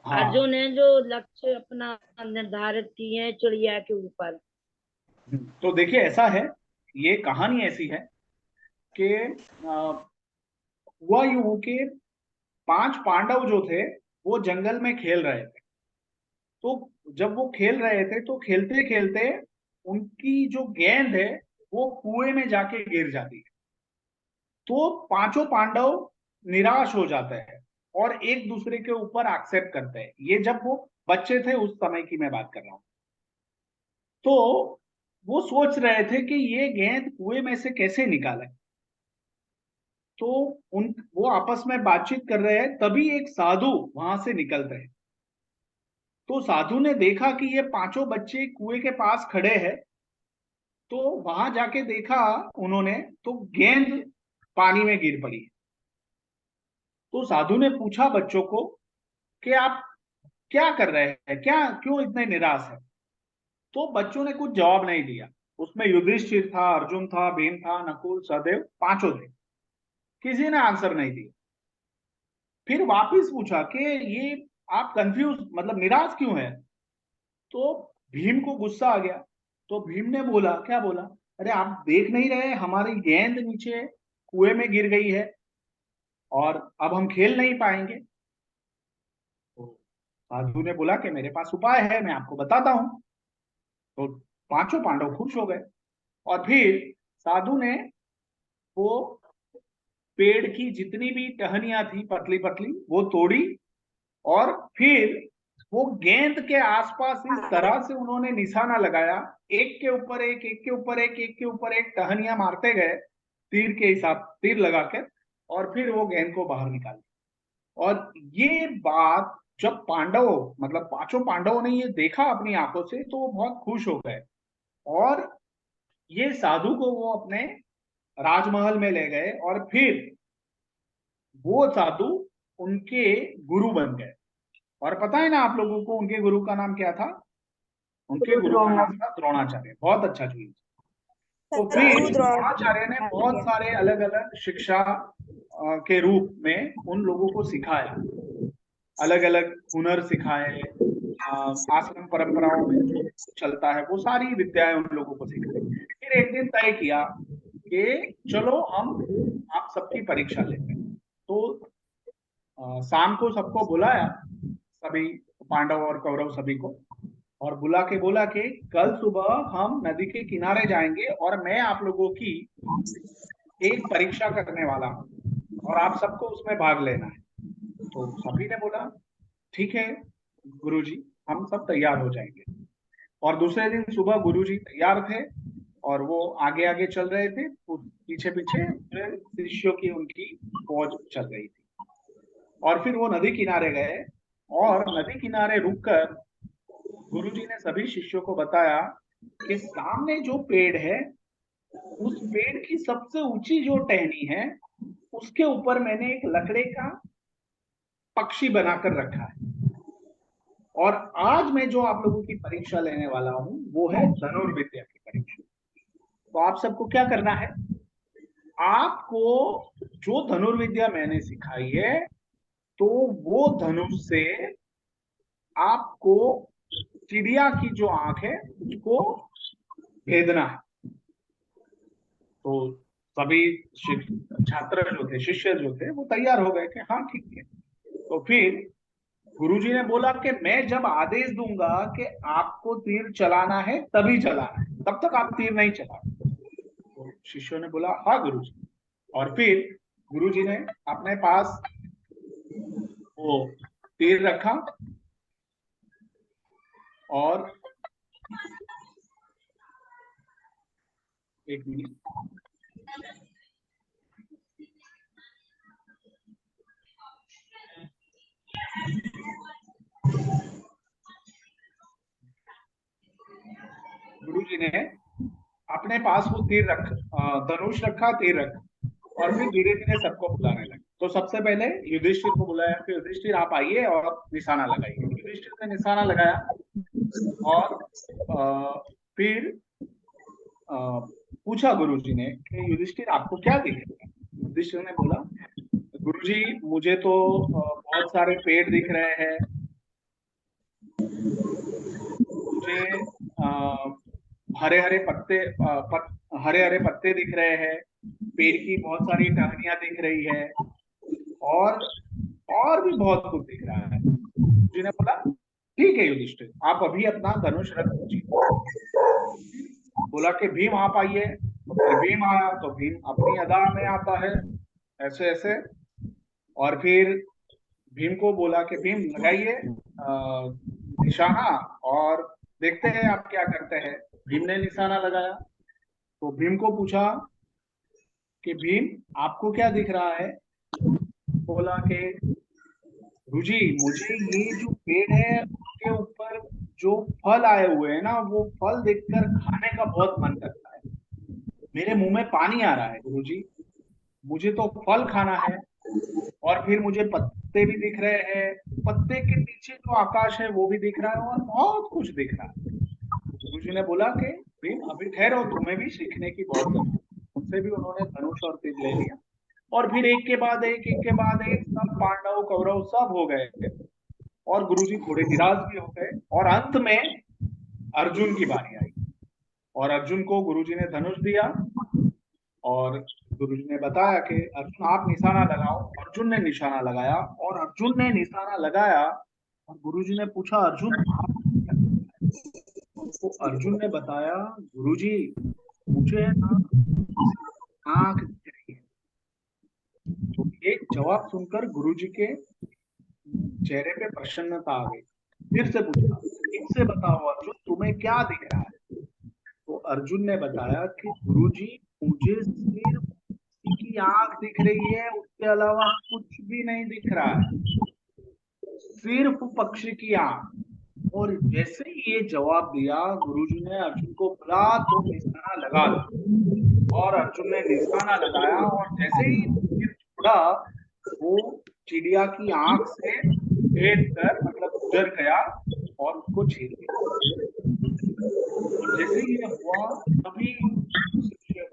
हाँ। अर्जुन है जो लक्ष्य अपना निर्धारित किए हैं चिड़िया के ऊपर। तो देखिए ऐसा है, ये कहानी ऐसी है कि हुआ यूं कि 5 पांडव जो थे वो जंगल में खेल रहे थे। तो जब वो खेल रहे थे तो खेलते खेलते उनकी जो गेंद है वो कुएं में जाके गिर जाती है। तो पांचों पांडव निराश हो जाते हैं और एक दूसरे के ऊपर आक्षेप करते हैं। ये जब वो बच्चे थे उस समय की मैं बात कर रहा हूं। तो वो सोच रहे थे कि ये गेंद कुएं में से कैसे निकालें। तो उन वो आपस में बातचीत कर रहे हैं, तभी एक साधु वहां से निकलते हैं। तो साधु ने देखा कि ये पांचों बच्चे कुएं के पास खड़े हैं। तो वहां जाके देखा उन्होंने, तो गेंद पानी में गिर पड़ी। तो साधु ने पूछा बच्चों को कि आप क्या कर रहे हैं, क्या क्यों इतने निराश है? तो बच्चों ने कुछ जवाब नहीं दिया। उसमें युधिष्ठिर था, अर्जुन था, भीम था, नकुल, सहदेव, पांचों थे। किसी ने आंसर नहीं दिया। फिर वापिस पूछा कि ये आप कंफ्यूज, मतलब निराश क्यों है? तो भीम को गुस्सा आ गया। तो भीम ने बोला, क्या बोला, अरे आप देख नहीं रहे हमारी गेंद नीचे कुएं में गिर गई है और अब हम खेल नहीं पाएंगे। तो साधु ने बोला कि मेरे पास उपाय है, मैं आपको बताता हूं। तो पांचों पांडव खुश हो गए और फिर साधु ने वो पेड़ की जितनी भी टहनियां थी पतली पतली वो तोड़ी, और फिर वो गेंद के आसपास इस तरह से उन्होंने निशाना लगाया, एक के ऊपर एक, एक के ऊपर एक, एक के ऊपर एक टहनियां मारते गए तीर के हिसाब, तीर लगा के, और फिर वो गेंद को बाहर निकाली। और ये बात जब पांडव, मतलब पांचों पांडवों ने ये देखा अपनी आंखों से, तो वो बहुत खुश हो गए और ये साधु को वो अपने राजमहल में ले गए और फिर वो साधु उनके गुरु बन गए। और पता है ना आप लोगों को उनके गुरु का नाम क्या था? उनके गुरु का नाम था द्रोणाचार्य। बहुत अच्छा चीज। तो फिर द्रोणाचार्य ने बहुत सारे अलग अलग शिक्षा के रूप में उन लोगों को सिखाया, अलग अलग हुनर सिखाए, आश्रम परंपराओं में जो चलता है वो सारी विद्याएं उन लोगों को सिखाई। फिर एक दिन तय किया कि चलो हम आप सबकी परीक्षा लेते हैं। तो शाम को सबको बुलाया, सभी पांडव और कौरव सभी को, और बुला के बोला कि कल सुबह हम नदी के किनारे जाएंगे और मैं आप लोगों की एक परीक्षा करने वाला हूं और आप सबको उसमें भाग लेना है। तो सभी ने बोला ठीक है गुरुजी, हम सब तैयार हो जाएंगे। और दूसरे दिन सुबह गुरुजी तैयार थे और वो आगे आगे चल रहे थे, पीछे पीछे शिष्यों की उनकी फौज चल रही थी। और फिर वो नदी किनारे गए और नदी किनारे रुककर गुरुजी ने सभी शिष्यों को बताया कि सामने जो पेड़ है उस पेड़ की सबसे ऊंची जो टहनी है उसके ऊपर मैंने एक लकड़े का पक्षी बनाकर रखा है, और आज मैं जो आप लोगों की परीक्षा लेने वाला हूं वो है धनुर्विद्या की परीक्षा। तो आप सबको क्या करना है, आपको जो धनुर्विद्या मैंने सिखाई है तो वो धनुष से आपको चिड़िया की जो आंख है उसको भेदना है। तो सभी छात्र जो थे, शिष्य जो थे, वो तैयार हो गए कि हाँ ठीक है। तो फिर गुरुजी ने बोला कि मैं जब आदेश दूंगा कि आपको तीर चलाना है तभी चलाना है, तब तक आप तीर नहीं चला। तो शिष्यों ने बोला हाँ गुरुजी। और फिर गुरुजी ने अपने पास वो तीर रखा और एक मिनट, गुरुजी ने अपने पास वो तीर धनुष रखा, तीर रखा और फिर धीरे धीरे सबको बुलाने लगे। तो सबसे पहले युधिष्ठिर को बुलाया कि युधिष्ठिर आप आइए और निशाना लगाइए। युधिष्ठिर ने निशाना लगाया और फिर पूछा गुरुजी ने कि युधिष्ठिर आपको क्या दिख रहा है? युधिष्ठिर ने बोला गुरुजी मुझे तो बहुत सारे पेड़ दिख रहे हैं, मुझे हरे हरे पत्ते दिख रहे हैं, पेड़ की बहुत सारी टहनियां दिख रही है और भी बहुत कुछ दिख रहा है। गुरुजी ने बोला ठीक है युधिष्ठिर, आप अभी अपना धनुष रख दीजिए। बोला कि भीम आप आइए। तो भीम आया, तो भीम अपनी अदा में आता है ऐसे ऐसे, और फिर भीम को बोला कि भीम लगाइए निशाना और देखते हैं आप क्या करते हैं। भीम ने निशाना लगाया। तो भीम को पूछा कि भीम आपको क्या दिख रहा है? बोला कि गुरुजी मुझे ये जो पेड़ है उसके ऊपर जो फल आए हुए हैं ना, वो फल देखकर खाने का बहुत मन करता है, मेरे मुंह में पानी आ रहा है गुरुजी, मुझे तो फल खाना है। और फिर मुझे पत्ते भी दिख रहे हैं, पत्ते के नीचे जो आकाश है वो भी दिख रहा है और बहुत कुछ दिख रहा है। गुरुजी ने बोला कि भीम अभी ठहरो, तुम्हें भी सीखने की बहुत जरूरत है। उनसे भी उन्होंने धनुष और तीर ले लिया और फिर एक के बाद एक सब पांडव कौरव सब हो गए और गुरुजी थोड़े निराश भी हो गए। और अंत में अर्जुन की बारी आई और अर्जुन को गुरुजी ने धनुष दिया और गुरुजी ने बताया कि अर्जुन आप निशाना लगाओ। अर्जुन ने निशाना लगाया और अर्जुन ने निशाना लगाया और गुरुजी ने पूछा अर्जुन आप क्या कर रहे हैं? तो अर्जुन ने बताया गुरुजी मुझे ना आंख दिख रही है। तो एक जवाब सुनकर गुरुजी के चेहरे पे प्रसन्नता आ गई। फिर से पूछा इनसे बताओ अर्जुन तुम्हें क्या दिख रहा है? तो अर्जुन ने बताया कि गुरुजी मुझे सिर्फ की आंख दिख रही है, उसके अलावा कुछ भी नहीं दिख रहा है, सिर्फ पक्षी की आंख। और जैसे ही ये जवाब दिया गुरुजी ने अर्जुन को बोला तो निशाना लगा लो। और अर्जुन ने निशाना लगाया और जैसे ही तीर छोड़ा वो चिड़िया की आंख से भेद कर मतलब गुजर गया और उसको छीन लिया। और जैसे ही ये हुआ तभी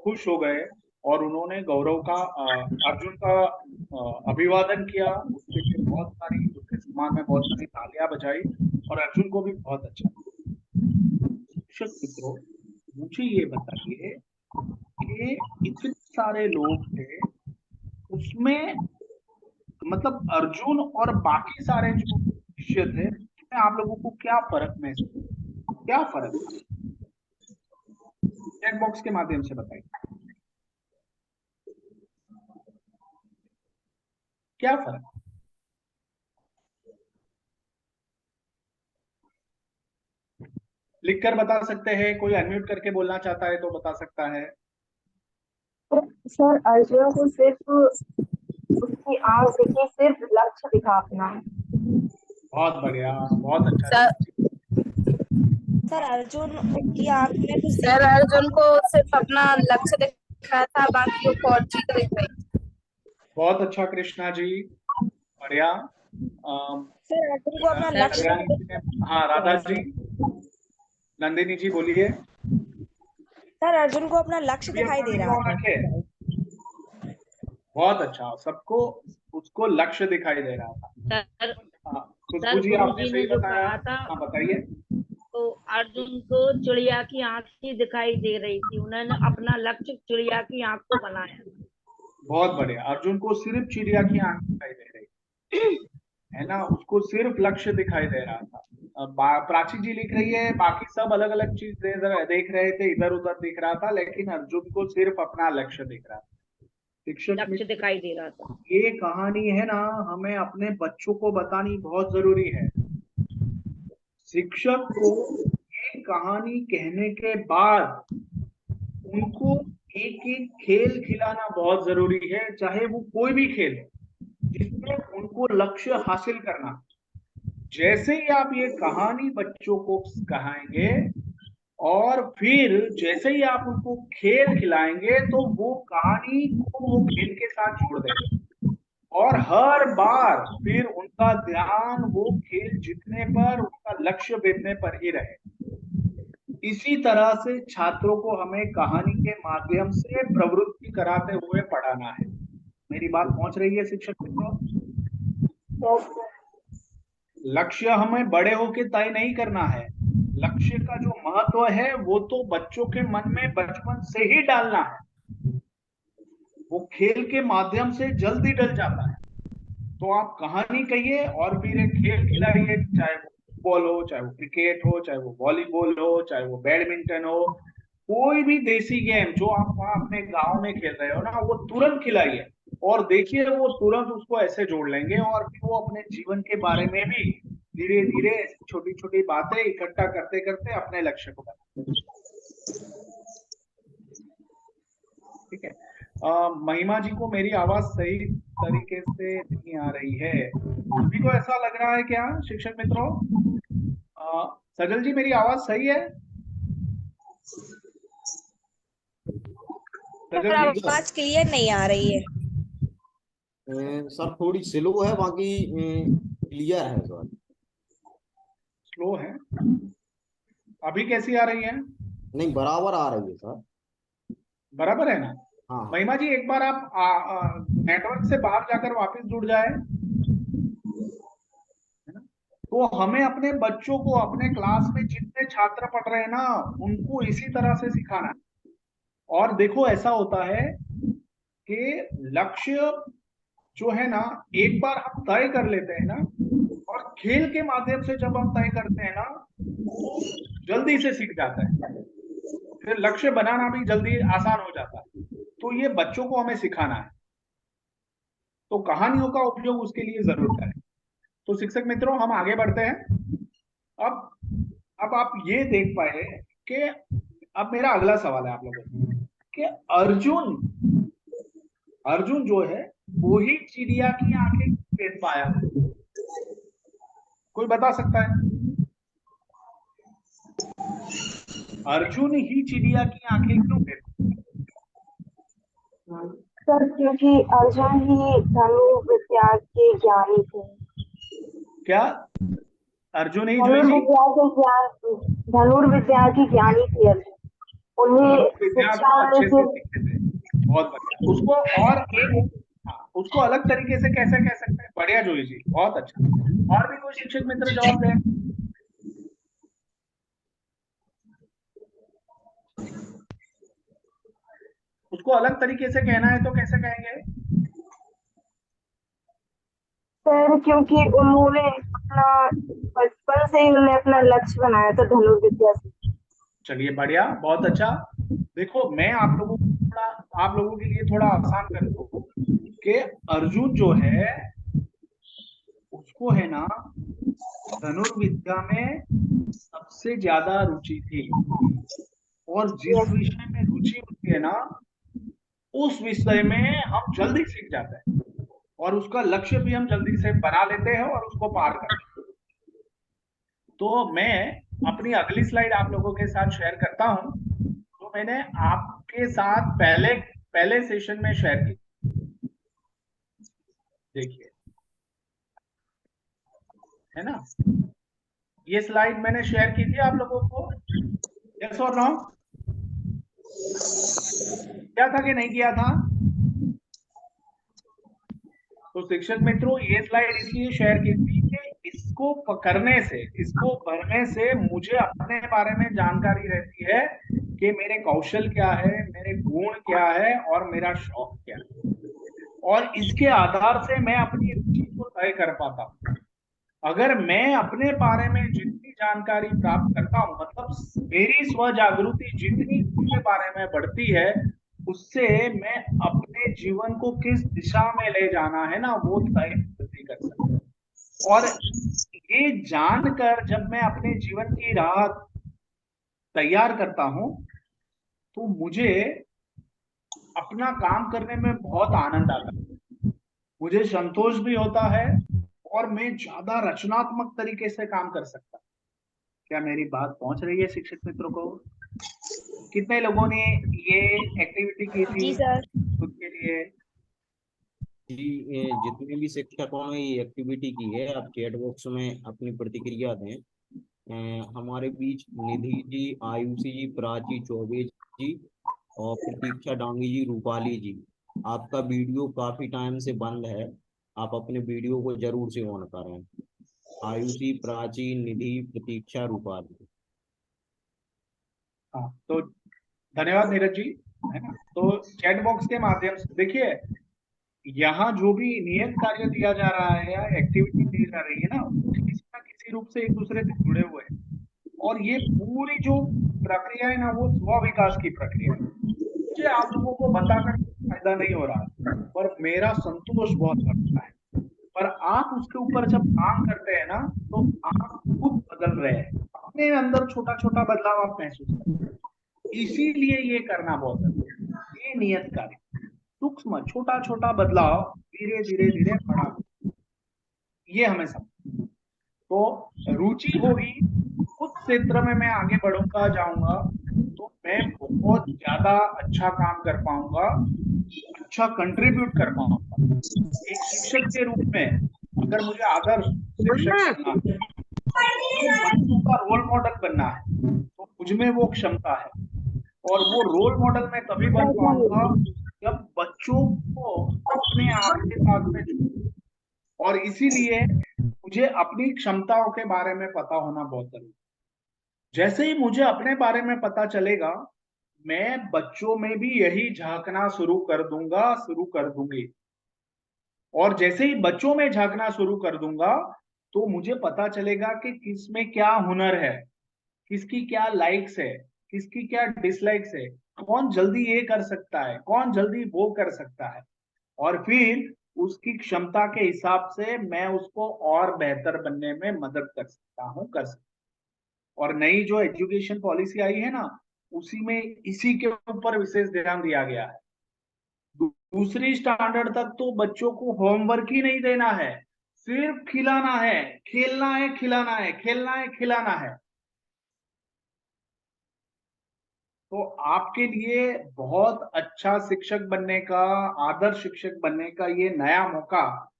खुश हो गए और उन्होंने गौरव का अर्जुन का अभिवादन किया, उसके लिए बहुत सारी उसके सम्मान में बहुत सारी तालियां बजाई और अर्जुन को भी बहुत अच्छा लगा। शिक्षक मित्रों मुझे ये बताइए कि इतने सारे लोग थे उसमें मतलब अर्जुन और बाकी सारे जो शिष्य थे उसमें आप लोगों को क्या फर्क महसूस, क्या फर्क था? चैट बॉक्स के माध्यम से बताइए क्या फर्क? लिखकर बता सकते हैं, कोई अनम्यूट करके बोलना चाहता है तो बता सकता है। सर अर्जुन को सिर्फ उसकी आंख दिखी, सिर्फ लक्ष्य दिखा अपना। बहुत बढ़िया, बहुत अच्छा। सर अर्जुन की आंख में कुछ सर अर्जुन को सिर्फ अपना लक्ष्य दिख रहा था, बाकी को और चीज दिख रही। बहुत अच्छा कृष्णा जी, बढ़िया। सर अर्जुन को अपना लक्ष्य, हाँ राधा जी, नंदिनी जी बोलिए। सर अर्जुन को अपना लक्ष्य दिखाई दे रहा था। बहुत अच्छा, सबको उसको लक्ष्य दिखाई दे रहा था। सर खुशबू जी आपने गुरुजी सही ने जो बताया। कहा था हाँ बताइए। तो अर्जुन को चिड़िया की आंख ही दिखाई दे रही थी, उन्होंने अपना लक्ष्य चिड़िया की आंख को बनाया। बहुत बढ़िया, अर्जुन को सिर्फ चिड़िया की आंख दिखाई दे रही। है ना, उसको सिर्फ लक्ष्य दिखाई दे रहा था। प्राची जी लिख रही है बाकी सब अलग अलग चीज देख रहे थे, इधर उधर दिख रहा था, लेकिन अर्जुन को सिर्फ अपना लक्ष्य दिख रहा था। शिक्षक लक्ष्य दिखाई दे रहा था। ये कहानी है ना, हमें अपने बच्चों को बतानी बहुत जरूरी है। शिक्षक को ये कहानी कहने के बाद उनको एक एक खेल खिलाना बहुत जरूरी है, चाहे वो कोई भी खेल जिसमें उनको लक्ष्य हासिल करना। जैसे ही आप ये कहानी बच्चों को कहाएंगे और फिर जैसे ही आप उनको खेल खिलाएंगे तो वो कहानी को वो खेल के साथ जोड़ देंगे और हर बार फिर उनका ध्यान वो खेल जीतने पर, उनका लक्ष्य भेदने पर ही रहे। इसी तरह से छात्रों को हमें कहानी के माध्यम से प्रवृत्ति कराते हुए पढ़ाना है। मेरी बात पहुंच रही है शिक्षक मित्रों? लक्ष्य हमें बड़े होके तय नहीं करना है। लक्ष्य का जो महत्व है वो तो बच्चों के मन में बचपन से ही डालना है। वो खेल के माध्यम से जल्दी डल जाता है। तो आप कहानी कहिए और फिर एक खेल खिलाइए, चाहे वो फुटबॉल हो, चाहे वो क्रिकेट हो, चाहे वो वॉलीबॉल हो, चाहे वो बैडमिंटन हो, कोई भी देसी गेम जो आप वहां अपने गांव में खेल रहे हो ना, वो तुरंत खिलाइए और देखिए वो तुरंत उसको ऐसे जोड़ लेंगे और फिर वो अपने जीवन के बारे में भी धीरे धीरे छोटी छोटी बातें इकट्ठा करते करते अपने लक्ष्य को बनाएंगे। ठीक है। महिमा जी को मेरी आवाज सही तरीके से नहीं आ रही है, सभी को ऐसा लग रहा है क्या शिक्षक मित्रों? सजल जी मेरी आवाज सही है? सर आवाज क्लियर नहीं आ रही है। सर थोड़ी स्लो है, बाकी क्लियर है सर। स्लो है? अभी कैसी आ रही है? नहीं, बराबर आ रही है सर। बराबर है ना? हाँ। महिमा जी एक बार आप नेटवर्क से बाहर जाकर वापस जुड़ जाए, है ना? तो हमें अपने बच्चों को, अपने क्लास में जितने छात्र पढ़ रहे हैं ना, उनको इसी तरह से सिखाना है। और देखो ऐसा होता है कि लक्ष्य जो है ना, एक बार हम तय कर लेते हैं ना, और खेल के माध्यम से जब हम तय करते हैं ना, तो जल्दी से सीख जाता है, फिर लक्ष्य बनाना भी जल्दी आसान हो जाता है। तो ये बच्चों को हमें सिखाना है, तो कहानियों का उपयोग उसके लिए जरूर करें। तो शिक्षक मित्रों हम आगे बढ़ते हैं। अब आप ये देख पाए कि अब मेरा अगला सवाल है आप लोगों को कि अर्जुन जो है वो ही चिड़िया की आंखें देख पाया, कोई बता सकता है? अर्जुन ही चिड़िया की आंखें क्यों देख? सर क्योंकि अर्जुन ही धनुर्विद्या के ज्ञानी थे। क्या अर्जुन ही जुई जी? धनुर्विद्या की ज्ञानी थे अर्जुन, उन्हें विद्या शिक्षा को अच्छे से में सीखते थे। बहुत बढ़िया। उसको और एक उसको अलग तरीके से कैसे कह सकते हैं? बढ़िया जोई जी, बहुत अच्छा। और भी कोई शिक्षक मित्र जवाब दें? उसको अलग तरीके से कहना है तो कैसे कहेंगे? सर क्योंकि उन्होंने अपना बचपन से ही उन्हें अपना लक्ष्य बनाया था धनुर्विद्या से। चलिए बढ़िया, बहुत अच्छा। देखो मैं आप लोगों के लिए थोड़ा आसान कर दूं कि अर्जुन जो है उसको है ना धनुर्विद्या में सबसे ज्यादा रुचि थी, और जिस विषय में रुचि होती है ना, उस विषय में हम जल्दी सीख जाते हैं और उसका लक्ष्य भी हम जल्दी से बना लेते हैं और उसको पार करते हैं। तो मैं अपनी अगली स्लाइड आप लोगों के साथ शेयर करता हूं, जो मैंने आपके साथ पहले सेशन में शेयर की। देखिए, है ना, ये स्लाइड मैंने शेयर की थी आप लोगों को, यस और नो? क्या था कि नहीं किया था? तो शिक्षक मित्रों ये स्लाइड इसलिए शेयर की थी कि इसको करने से, इसको भरने से मुझे अपने बारे में जानकारी रहती है कि मेरे कौशल क्या है, मेरे गुण क्या है और मेरा शौक क्या है, और इसके आधार से मैं अपनी रुचि को तय कर पाता हूँ। अगर मैं अपने बारे में जितनी जानकारी प्राप्त करता हूं, मतलब मेरी स्व जागृति जितनी अपने बारे में बढ़ती है, उससे मैं अपने जीवन को किस दिशा में ले जाना है ना, वो तय जल्दी कर सकता हूं। और ये जानकर जब मैं अपने जीवन की राह तैयार करता हूं, तो मुझे अपना काम करने में बहुत आनंद आता है, मुझे संतोष भी होता है और मैं ज्यादा रचनात्मक तरीके से काम कर सकता हूं। क्या मेरी बात पहुंच रही है शिक्षक मित्रों को? कितने लोगों ने ये एक्टिविटी की थी जी सर। खुद के लिए? जी, ये जितने भी शिक्षकों ने ये एक्टिविटी की है, आप चैट बॉक्स में अपनी प्रतिक्रिया दें। हमारे बीच निधि जी, आयुषी जी, प्राची चौबे जी और प्रतीक्षा डांगी जी, रूपाली जी, आपका वीडियो काफी टाइम से बंद है, आप अपने वीडियो को जरूर से ऑन करें। आयुषी, प्राची, निधि, प्रतीक्षा, रूपाली। हाँ, तो धन्यवाद नीरज जी, है ना। तो चैट बॉक्स के माध्यम से देखिए, यहाँ जो भी नियत कार्य दिया जा रहा है या एक्टिविटी दी जा रही है ना, किसी ना किसी रूप से एक दूसरे से जुड़े हुए हैं। और ये पूरी जो प्रक्रिया है ना, वो स्व विकास की प्रक्रिया है। मुझे आप लोगों को बताकर फायदा नहीं हो रहा, पर मेरा संतोष बहुत बढ़ता है। पर आप उसके ऊपर जब काम करते हैं ना, तो आप खुद बदल रहे हैं, अपने अंदर छोटा छोटा बदलाव आप महसूस करते हैं। इसीलिए ये करना बहुत जरूरी है, ये नियत कार्य, सूक्ष्म छोटा छोटा बदलाव धीरे धीरे धीरे बड़ा, ये हमें समझ। तो रुचि होगी, उस क्षेत्र में मैं आगे बढ़ूंगा जाऊंगा, तो मैं बहुत ज्यादा अच्छा काम कर पाऊंगा, अच्छा कंट्रीब्यूट कर पाऊंगा। एक शिक्षक के रूप में अगर मुझे आदर्श शिक्षक बनना है, तो बच्चों का रोल मॉडल बनना है, तो मुझ में वो क्षमता है। और वो रोल मॉडल मैं तभी बन पाऊंगा जब बच्चों को अपने आप के साथ में जोड़ूं। और इसीलिए मुझे अपनी क्षमताओं के बारे में पता होना बहुत जरूरी है। जैसे ही मुझे अपने बारे में पता चलेगा, मैं बच्चों में भी यही झांकना शुरू कर दूंगा, शुरू कर दूंगी। और जैसे ही बच्चों में झांकना शुरू कर दूंगा, तो मुझे पता चलेगा कि किस में क्या हुनर है, किसकी क्या लाइक्स है, किसकी क्या डिसलाइक्स है, कौन जल्दी ये कर सकता है, कौन जल्दी वो कर सकता है। और फिर उसकी क्षमता के हिसाब से मैं उसको और बेहतर बनने में मदद कर सकता हूँ, कर सकता हूँ। और नई जो एजुकेशन पॉलिसी आई है ना, उसी में इसी के ऊपर विशेष ध्यान दिया गया है। दूसरी स्टैंडर्ड तक तो बच्चों को होमवर्क ही नहीं देना है, सिर्फ खिलाना है, खेलना है, खिलाना है, खेलना है, खिलाना है। तो आपके लिए बहुत अच्छा शिक्षक बनने का, आदर्श शिक्षक बनने का ये नया मौका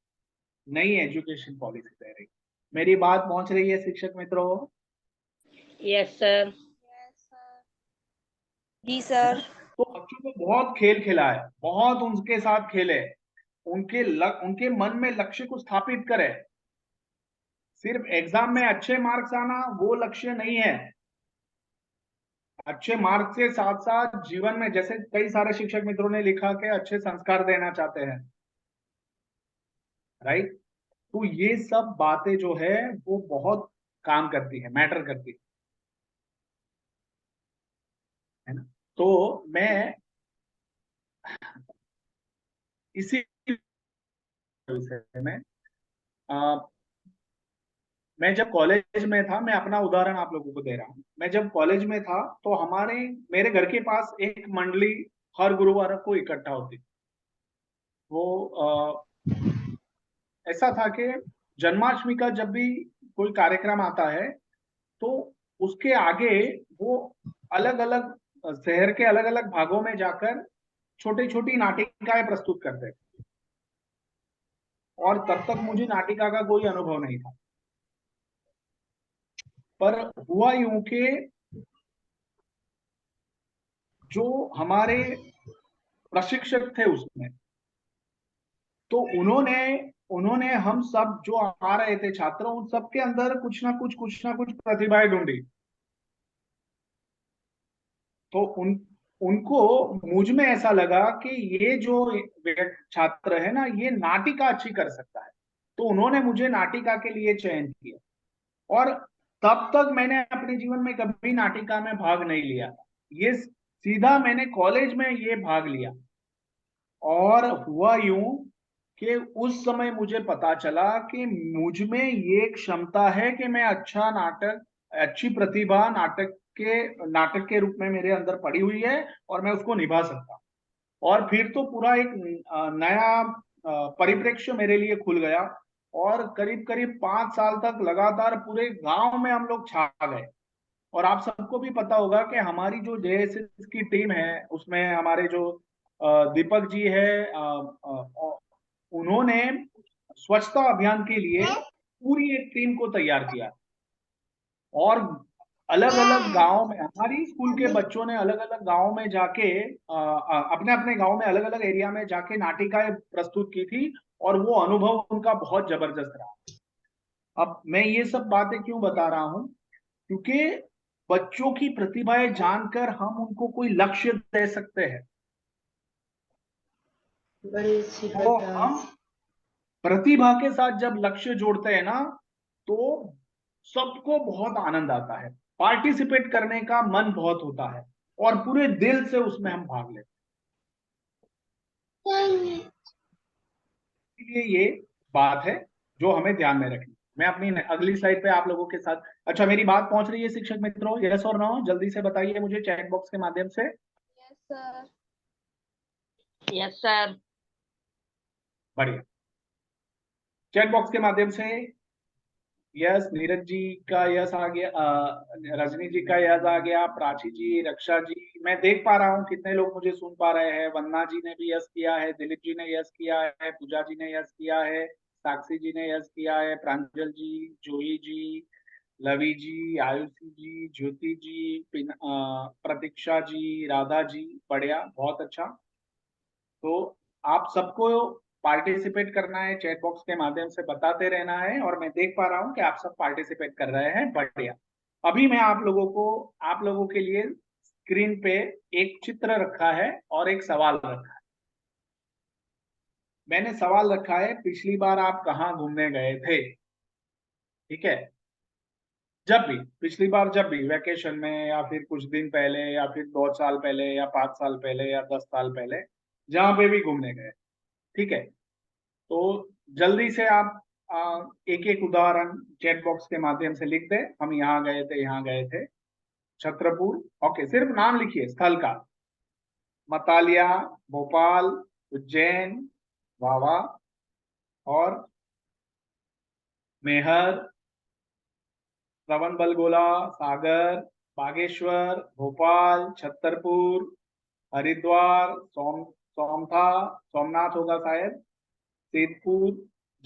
नई एजुकेशन पॉलिसी दे रही। मेरी बात पहुंच रही है शिक्षक मित्रों? Yes sir. जी सर। तो बच्चों को बहुत खेल खिलाए, बहुत उनके साथ खेले, उनके मन में लक्ष्य को स्थापित करे। सिर्फ एग्जाम में अच्छे मार्क्स आना वो लक्ष्य नहीं है। अच्छे मार्क्स के साथ साथ जीवन में, जैसे कई सारे शिक्षक मित्रों ने लिखा कि अच्छे संस्कार देना चाहते हैं, राइट। तो ये सब बातें जो है वो बहुत काम करती है, मैटर करती है ना। तो मैं इसी विषय में मैं जब कॉलेज में था, मैं अपना उदाहरण आप लोगों को दे रहा हूँ। मैं जब कॉलेज में था, तो मेरे घर के पास एक मंडली हर गुरुवार को इकट्ठा होती थी। वो ऐसा था कि जन्माष्टमी का जब भी कोई कार्यक्रम आता है, तो उसके आगे वो अलग अलग शहर के अलग अलग भागों में जाकर छोटी छोटी नाटिकाएं प्रस्तुत करते थे। और तब तक मुझे नाटिका का कोई अनुभव नहीं था। पर हुआ यूं कि जो हमारे प्रशिक्षक थे उसमें, तो उन्होंने उन्होंने हम सब जो आ रहे थे छात्र, उन सबके अंदर कुछ ना कुछ प्रतिभाएं ढूंढी। तो उनको मुझ में ऐसा लगा कि ये जो छात्र है ना, ये नाटिका अच्छी कर सकता है, तो उन्होंने मुझे नाटिका के लिए चयन किया और तब तक मैंने अपने जीवन में कभी नाटिका में भाग नहीं लिया। ये सीधा मैंने कॉलेज में ये भाग लिया और हुआ यूं कि उस समय मुझे पता चला कि मुझ में ये क्षमता है कि मैं अच्छा नाटक, अच्छी प्रतिभा नाटक के रूप में मेरे अंदर पड़ी हुई है और मैं उसको निभा सकता हूं। और फिर तो पूरा एक नया परिप्रेक्ष्य मेरे लिए खुल गया और करीब करीब 5 साल तक लगातार पूरे गांव में हम लोग छा गए। और आप सबको भी पता होगा कि हमारी जो जेएसएस की टीम है उसमें हमारे जो दीपक जी है, उन्होंने स्वच्छता अभियान के लिए पूरी एक टीम को तैयार किया और अलग अलग गांव में हमारी स्कूल के बच्चों ने अलग अलग गांव में जाके अपने अपने गांव में अलग अलग एरिया में जाके नाटिकाएं प्रस्तुत की थी और वो अनुभव उनका बहुत जबरदस्त रहा। अब मैं ये सब बातें क्यों बता रहा हूं, क्योंकि बच्चों की प्रतिभाएं जानकर हम उनको कोई लक्ष्य दे सकते हैं। तो हम प्रतिभा के साथ जब लक्ष्य जोड़ते हैं ना तो सबको बहुत आनंद आता है, पार्टिसिपेट करने का मन बहुत होता है और पूरे दिल से उसमें हम भाग लेते हैं। इसलिए ये बात है जो हमें ध्यान में रखनी। मैं अपनी अगली स्लाइड पे आप लोगों के साथ, अच्छा मेरी बात पहुंच रही है शिक्षक मित्रों, यस और नो जल्दी से बताइए मुझे चैट बॉक्स के माध्यम से। Yes sir. Yes sir. बढ़िया, चैट बॉक्स के माध्यम से यस, नीरज जी का यस आ गया, रजनी जी का यस आ गया, प्राची जी, रक्षा जी, मैं देख पा रहा हूँ कितने लोग मुझे सुन पा रहे हैं। वंदना जी ने भी यस किया है, दिलीप जी ने यस किया है, पूजा जी ने यस किया है, साक्षी जी ने यस किया है, प्रांजल जी, जोई जी, लवी जी, आयुषी जी, ज्योति जी, प्रतीक्षा जी, राधा जी, बढ़िया, बहुत अच्छा। तो आप सबको पार्टिसिपेट करना है, चैट बॉक्स के माध्यम से बताते रहना है और मैं देख पा रहा हूं कि आप सब पार्टिसिपेट कर रहे हैं, बढ़िया। अभी मैं आप लोगों के लिए स्क्रीन पे एक चित्र रखा है और एक सवाल रखा है। मैंने सवाल रखा है, पिछली बार आप कहाँ घूमने गए थे? ठीक है, जब भी पिछली बार, जब भी वेकेशन में या फिर कुछ दिन पहले या फिर 2 साल पहले या 5 साल पहले या 10 साल पहले, जहां पे भी घूमने गए, ठीक है। तो जल्दी से आप एक एक उदाहरण चैट बॉक्स के माध्यम से लिख दें। हम यहाँ गए थे, यहाँ गए थे, छत्रपुर, ओके, सिर्फ नाम लिखिए स्थल का, मतालिया, भोपाल, उज्जैन, वावा और मेहर, श्रवणबेलगोला, सागर, बागेश्वर, भोपाल, छतरपुर, हरिद्वार, सोमथा, सोमनाथ होगा शायद, सेतपुर,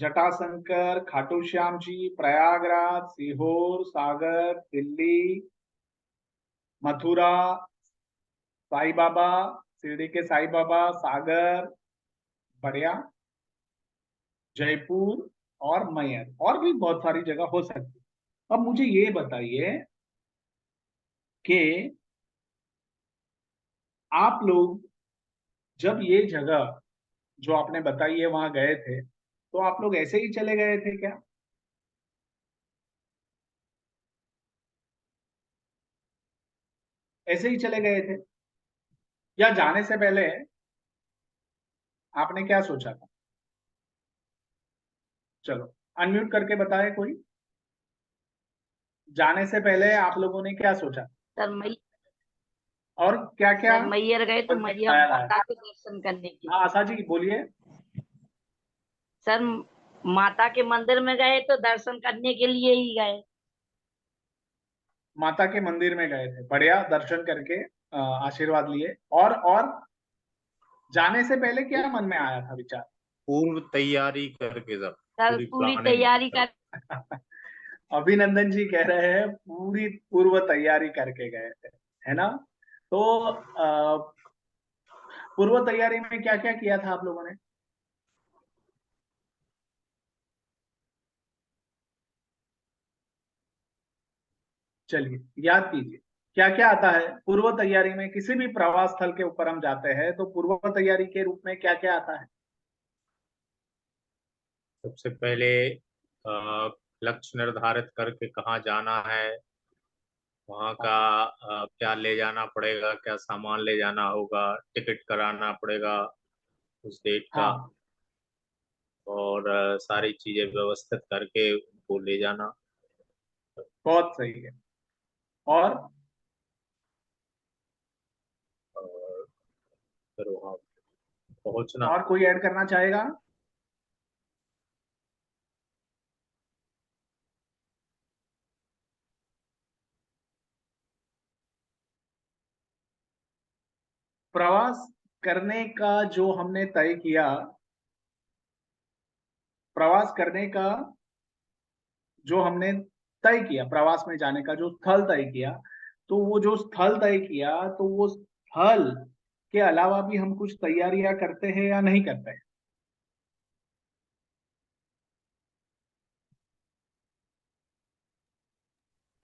जटाशंकर, खाटू श्याम जी, प्रयागराज, सीहोर, सागर, दिल्ली, मथुरा, साई बाबा, शिरडी के साई बाबा, सागर, बढ़िया, जयपुर और मैयर, और भी बहुत सारी जगह हो सकती है। अब मुझे ये बताइए कि आप लोग जब ये जगह जो आपने बताई है वहां गए थे, तो आप लोग ऐसे ही चले गए थे क्या? ऐसे ही चले गए थे या जाने से पहले आपने क्या सोचा था? चलो अनम्यूट करके बताए कोई, जाने से पहले आप लोगों ने क्या सोचा सर और क्या क्या मैयर गए तो मैया माता के दर्शन करने के। हाँ आशा जी बोलिए। सर माता के मंदिर में गए तो दर्शन करने के लिए ही गए। माता के मंदिर में गए थे, बढ़िया, दर्शन करके आशीर्वाद लिए। और जाने से पहले क्या मन में आया था विचार? पूर्व तैयारी करके सब सर पूरी तैयारी कर अभिनंदन जी कह रहे हैं पूरी पूर्व तैयारी करके गए थे, है ना? तो पूर्व तैयारी में क्या क्या किया था आप लोगों ने? चलिए याद कीजिए क्या क्या आता है पूर्व तैयारी में। किसी भी प्रवास स्थल के ऊपर हम जाते हैं तो पूर्व तैयारी के रूप में क्या क्या आता है? सबसे पहले लक्ष्य निर्धारित करके कहाँ जाना है, वहाँ का क्या ले जाना पड़ेगा, क्या सामान ले जाना होगा, टिकट कराना पड़ेगा उस डेट का, हाँ और सारी चीजें व्यवस्थित करके उनको ले जाना। बहुत सही है। और और फिर वहाँ पहुँचना। और कोई ऐड करना चाहेगा? प्रवास करने का जो हमने तय किया, प्रवास करने का जो हमने तय किया, प्रवास में जाने का जो स्थल तय किया, तो वो जो स्थल तय किया, तो वो स्थल के अलावा भी हम कुछ तैयारियां करते हैं या नहीं करते हैं?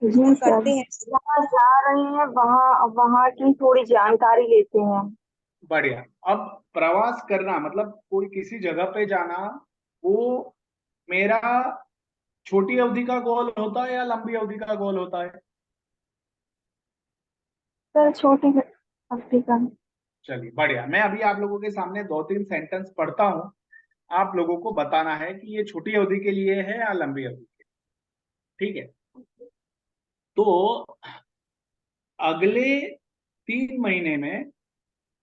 जी हाँ, सर, करते हैं। जहाँ जा रहे हैं वहाँ वहाँ की थोड़ी जानकारी लेते हैं। बढ़िया। अब प्रवास करना मतलब कोई किसी जगह पे जाना, वो मेरा छोटी अवधि का गोल होता है या लंबी अवधि का गोल होता है? सर छोटी अवधि का। चलिए बढ़िया, मैं अभी आप लोगों के सामने 2-3 सेंटेंस पढ़ता हूँ, आप लोगों को बताना है कि ये छोटी अवधि के लिए है या लंबी अवधि के लिए। ठीक है? तो अगले 3 महीने में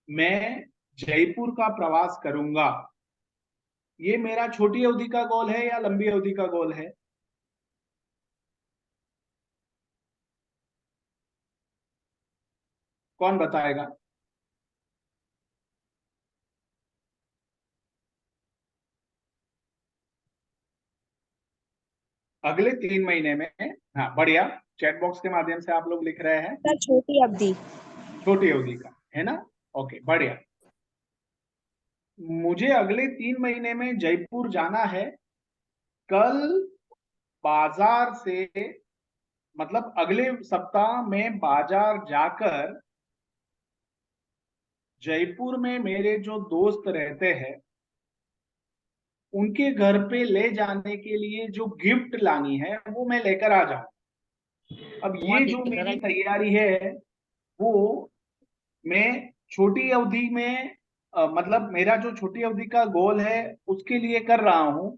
मैं जयपुर का प्रवास करूंगा, ये मेरा छोटी अवधि का गोल है या लंबी अवधि का गोल है? कौन बताएगा? अगले 3 महीने में। हाँ बढ़िया, चैट बॉक्स के माध्यम से आप लोग लिख रहे हैं सर छोटी अवधि। छोटी अवधि का, है ना? ओके बढ़िया। मुझे अगले 3 महीने में जयपुर जाना है। कल बाजार से, मतलब अगले सप्ताह में बाजार जाकर जयपुर में मेरे जो दोस्त रहते हैं उनके घर पे ले जाने के लिए जो गिफ्ट लानी है वो मैं लेकर आ जाऊं। अब ये जो मेरी तैयारी है वो मैं छोटी अवधि में मतलब मेरा जो छोटी अवधि का गोल है उसके लिए कर रहा हूं।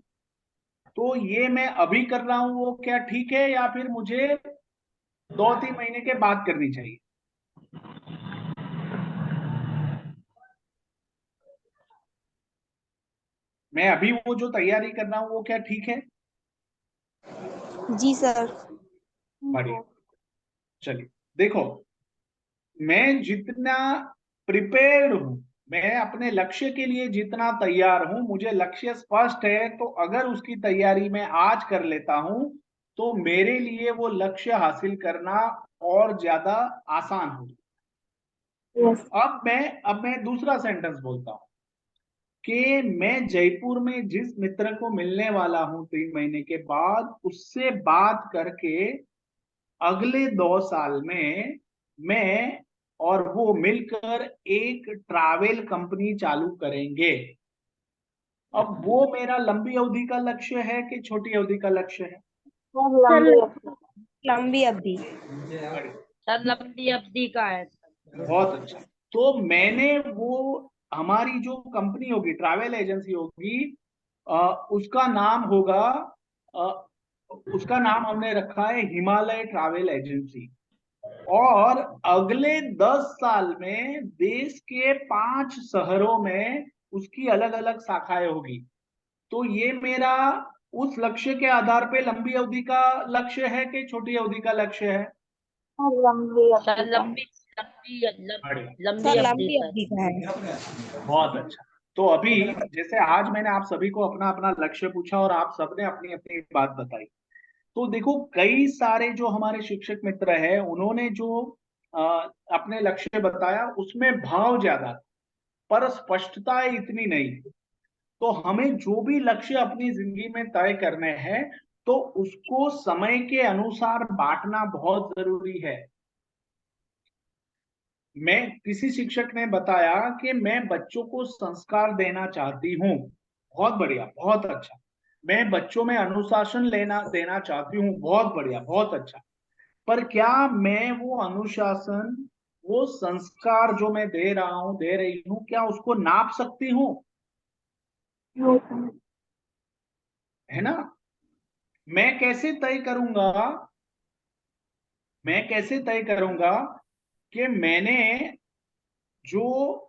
तो ये मैं अभी कर रहा हूं, वो क्या ठीक है या फिर मुझे 2-3 महीने के बाद करनी चाहिए? मैं अभी वो जो तैयारी कर रहा हूं वो क्या ठीक है? जी सर। बढ़िया। चलिए देखो, मैं जितना प्रिपेयर्ड हूं, मैं अपने लक्ष्य के लिए जितना तैयार हूं, मुझे लक्ष्य स्पष्ट है, तो अगर उसकी तैयारी मैं आज कर लेता हूं तो मेरे लिए वो लक्ष्य हासिल करना और ज्यादा आसान हो। यस। अब मैं दूसरा सेंटेंस बोलता हूं कि मैं जयपुर में जिस मित्र को मिलने वाला हूं 3 महीने के बाद, उससे बात करके अगले 2 साल में मैं और वो मिलकर एक ट्रैवल कंपनी चालू करेंगे। अब वो मेरा लंबी अवधि का लक्ष्य है कि छोटी अवधि का लक्ष्य है? सर लंबी अवधि। लंबी अवधि। सर लंबी अवधि का है। बहुत अच्छा। तो मैंने वो हमारी जो कंपनी होगी, ट्रैवल एजेंसी होगी, उसका नाम होगा, अ, उसका नाम हमने रखा है हिमालय ट्रैवल एजेंसी। और अगले 10 साल में देश के 5 शहरों में उसकी अलग अलग शाखाएं होगी। तो ये मेरा उस लक्ष्य के आधार पे लंबी अवधि का लक्ष्य है कि छोटी अवधि का लक्ष्य है? सर लंबी सर अवधि का। लंबी लंबी बढ़िया, लंबी सर अवधि लंबी सर। अवधि का है। बहुत अच्छा। तो अभी जैसे आज मैंने आप सभी को अपना अपना लक्ष्य पूछा और आप सबने अपनी अपनी बात बताई, तो देखो कई सारे जो हमारे शिक्षक मित्र हैं उन्होंने जो अ, अपने लक्ष्य बताया उसमें भाव ज्यादा था, पर स्पष्टता इतनी नहीं थी। तो हमें जो भी लक्ष्य अपनी जिंदगी में तय करने हैं तो उसको समय के अनुसार बांटना बहुत जरूरी है। मैं किसी शिक्षक ने बताया कि मैं बच्चों को संस्कार देना चाहती हूँ। बहुत बढ़िया, बहुत अच्छा। मैं बच्चों में अनुशासन देना चाहती हूँ, बहुत बढ़िया, बहुत अच्छा। पर क्या मैं वो अनुशासन, वो संस्कार जो मैं दे रहा हूँ, दे रही हूँ, क्या उसको नाप सकती हूँ? No sir. है ना? मैं कैसे तय करूंगा, मैं कैसे तय करूंगा कि जो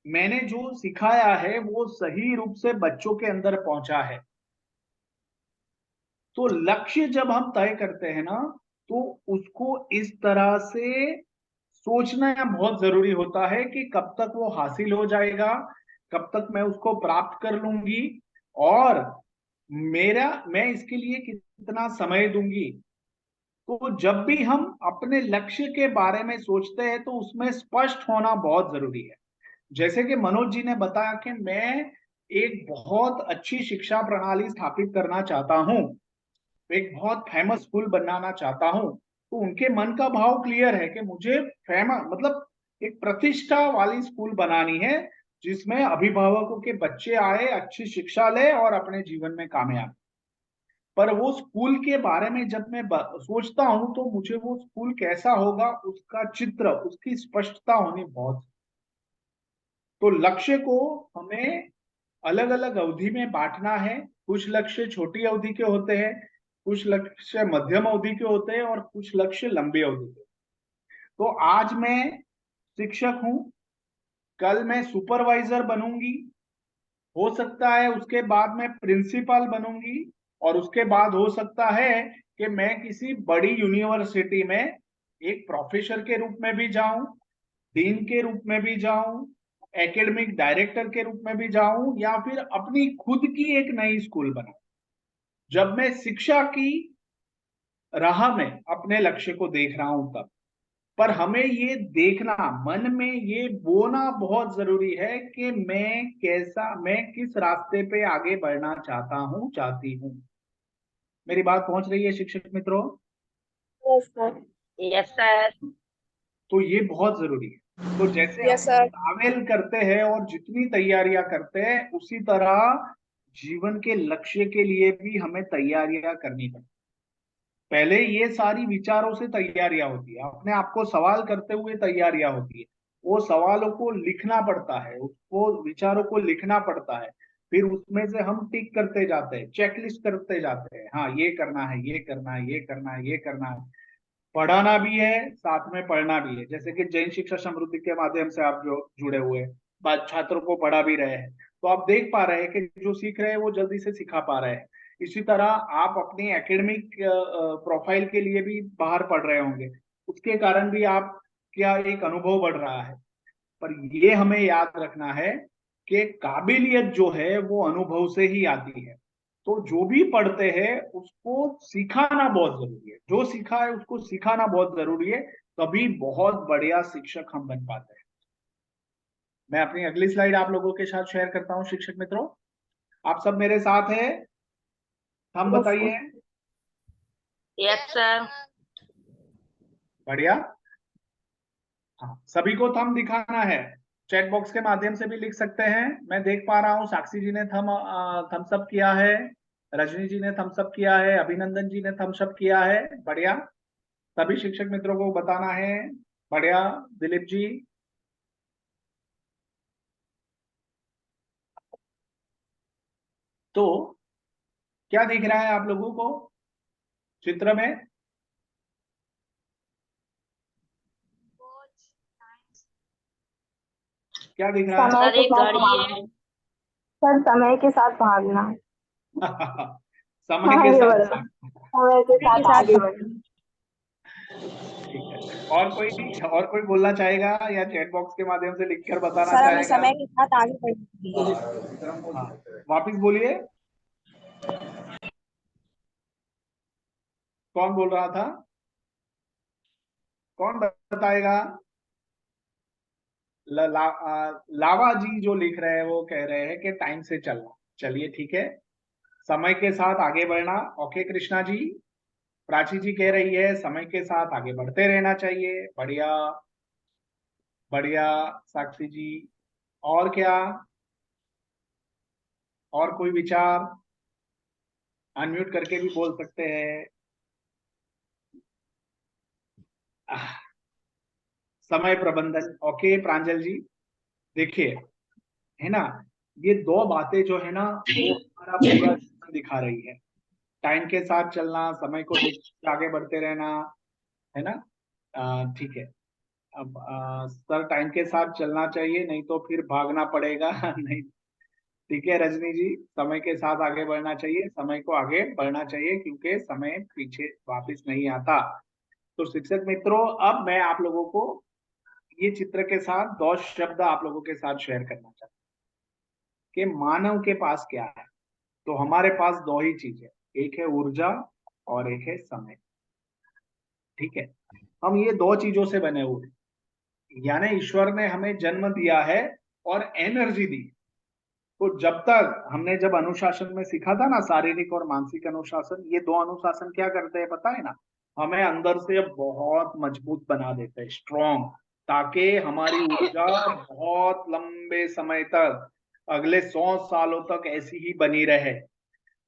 मैंने जो सिखाया है वो सही रूप से बच्चों के अंदर पहुंचा है? तो लक्ष्य जब हम तय करते हैं ना, तो उसको इस तरह से सोचना बहुत जरूरी होता है कि कब तक वो हासिल हो जाएगा, कब तक मैं उसको प्राप्त कर लूंगी, और मैं इसके लिए कितना समय दूंगी। तो जब भी हम अपने लक्ष्य के बारे में सोचते हैं तो उसमें स्पष्ट होना बहुत जरूरी है। जैसे कि मनोज जी ने बताया कि मैं एक बहुत अच्छी शिक्षा प्रणाली स्थापित करना चाहता हूं, एक बहुत फेमस स्कूल बनाना चाहता हूं, तो उनके मन का भाव क्लियर है कि मुझे फेमस मतलब एक प्रतिष्ठा वाली स्कूल बनानी है, जिसमें अभिभावकों के बच्चे आए, अच्छी शिक्षा ले और अपने जीवन में कामयाब। पर वो स्कूल के बारे में जब मैं सोचता हूं तो मुझे वो स्कूल कैसा होगा उसका चित्र, उसकी स्पष्टता होनी बहुत। तो लक्ष्य को हमें अलग अलग अवधि में बांटना है। कुछ लक्ष्य छोटी अवधि के होते हैं, कुछ लक्ष्य मध्यम अवधि के होते हैं, और कुछ लक्ष्य लंबी अवधि के। तो आज मैं शिक्षक हूं, कल मैं सुपरवाइजर बनूंगी, हो सकता है उसके बाद मैं प्रिंसिपल बनूंगी, और उसके बाद हो सकता है कि मैं किसी बड़ी यूनिवर्सिटी में एक प्रोफेसर के रूप में भी जाऊं, डीन के रूप में भी जाऊं, एकेडमिक डायरेक्टर के रूप में भी जाऊं, या फिर अपनी खुद की एक नई स्कूल बनाऊं। जब मैं शिक्षा की राह में अपने लक्ष्य को देख रहा हूं तब। पर हमें ये देखना, मन में ये बोना बहुत जरूरी है कि मैं किस रास्ते पे आगे बढ़ना चाहता हूं, चाहती हूं। मेरी बात पहुंच रही है शिक्षक मित्रों? Yes sir. Yes sir. तो ये बहुत जरूरी है। तो जैसे हम यस सर। ट्रैवल करते हैं और जितनी तैयारियां करते हैं, उसी तरह जीवन के लक्ष्य के लिए भी हमें तैयारियां करनी पड़ती। पहले ये सारी विचारों से तैयारियां होती है, अपने आप को सवाल करते हुए तैयारियां होती है। वो सवालों को लिखना पड़ता है, उसको विचारों को लिखना पड़ता है, फिर उसमें से हम टिक करते जाते हैं, चेकलिस्ट करते जाते हैं, हाँ ये करना है, ये करना है, ये करना है, ये करना है। पढ़ाना भी है, साथ में पढ़ना भी है। जैसे कि जैन शिक्षा समृद्धि के माध्यम से आप जो जुड़े हुए हैं, छात्रों को पढ़ा भी रहे हैं, तो आप देख पा रहे हैं कि जो सीख रहे हैं वो जल्दी से सिखा पा रहे हैं। इसी तरह आप अपनी एकेडमिक प्रोफाइल के लिए भी बाहर पढ़ रहे होंगे, उसके कारण भी आप क्या एक अनुभव बढ़ रहा है। पर ये हमें याद रखना है कि काबिलियत जो है वो अनुभव से ही आती है। तो जो भी पढ़ते हैं उसको सिखाना बहुत जरूरी है, जो सीखा है उसको सिखाना बहुत जरूरी है, तभी बहुत बढ़िया शिक्षक हम बन पाते हैं। मैं अपनी अगली स्लाइड आप लोगों के साथ शेयर करता हूं शिक्षक मित्रों। आप सब मेरे साथ हैं? हम यस सर। बताइए। Yes sir. बढ़िया। हाँ, सभी को थंब दिखाना है। चैट बॉक्स के माध्यम से भी लिख सकते हैं। मैं देख पा रहा हूँ साक्षी जी ने थम्स अप किया है, रजनी जी ने थम्स अप किया है, अभिनंदन जी ने थम्स अप किया है। बढ़िया। सभी शिक्षक मित्रों को बताना है। बढ़िया। दिलीप जी। तो क्या दिख रहा है आप लोगों को चित्र में? क्या दिख रहा समय सर के एक साथ घड़ी भागना। है। सर समय के साथ भागना। है? समय के आगे साथ बढ़ना। साथ। समय के समय के साथ साथ आगे बढ़ना। ठीक है। और कोई बोलना चाहेगा या चैट बॉक्स के माध्यम से लिखकर बताना सर हमें चाहेगा? समय के साथ आगे बढ़ना चाहिए। हाँ, वापिस बोलिए। कौन बोल रहा था? कौन बताएगा? लावा जी जो लिख रहे हैं वो कह रहे हैं कि टाइम से चलना। चलिए ठीक है, समय के साथ आगे बढ़ना। ओके कृष्णा जी। प्राची जी कह रही है समय के साथ आगे बढ़ते रहना चाहिए। बढ़िया बढ़िया। साक्षी जी। और क्या? और कोई विचार? अनम्यूट करके भी बोल सकते हैं। समय प्रबंधन, ओके प्रांजल जी। देखिए, है ना, ये दो बातें जो है ना वो हमारा पूरा जीवन दिखा रही है। टाइम के साथ चलना, समय को देखते आगे बढ़ते रहना, है ना। ठीक है। अब सर टाइम के साथ चलना चाहिए, नहीं तो फिर भागना पड़ेगा। नहीं, ठीक है रजनी जी, समय के साथ आगे बढ़ना चाहिए, समय को आगे बढ़ना चाहिए क्योंकि समय पीछे वापस नहीं आता। तो शिक्षक मित्रों, अब मैं आप लोगों को ये चित्र के साथ दो शब्द आप लोगों के साथ शेयर करना चाहता हूँ कि मानव के पास क्या है। तो हमारे पास दो ही चीज है, एक है ऊर्जा और एक है समय। ठीक है, हम ये दो चीजों से बने हुए हैं। यानी ईश्वर ने हमें जन्म दिया है और एनर्जी दी। तो जब तक हमने जब अनुशासन में सीखा था ना, शारीरिक और मानसिक अनुशासन, ये दो अनुशासन क्या करते हैं पता है ना, हमें अंदर से बहुत मजबूत बना देते हैं, स्ट्रॉन्ग, ताकि हमारी ऊर्जा बहुत लंबे समय तक, अगले 100 सालों तक ऐसी ही बनी रहे।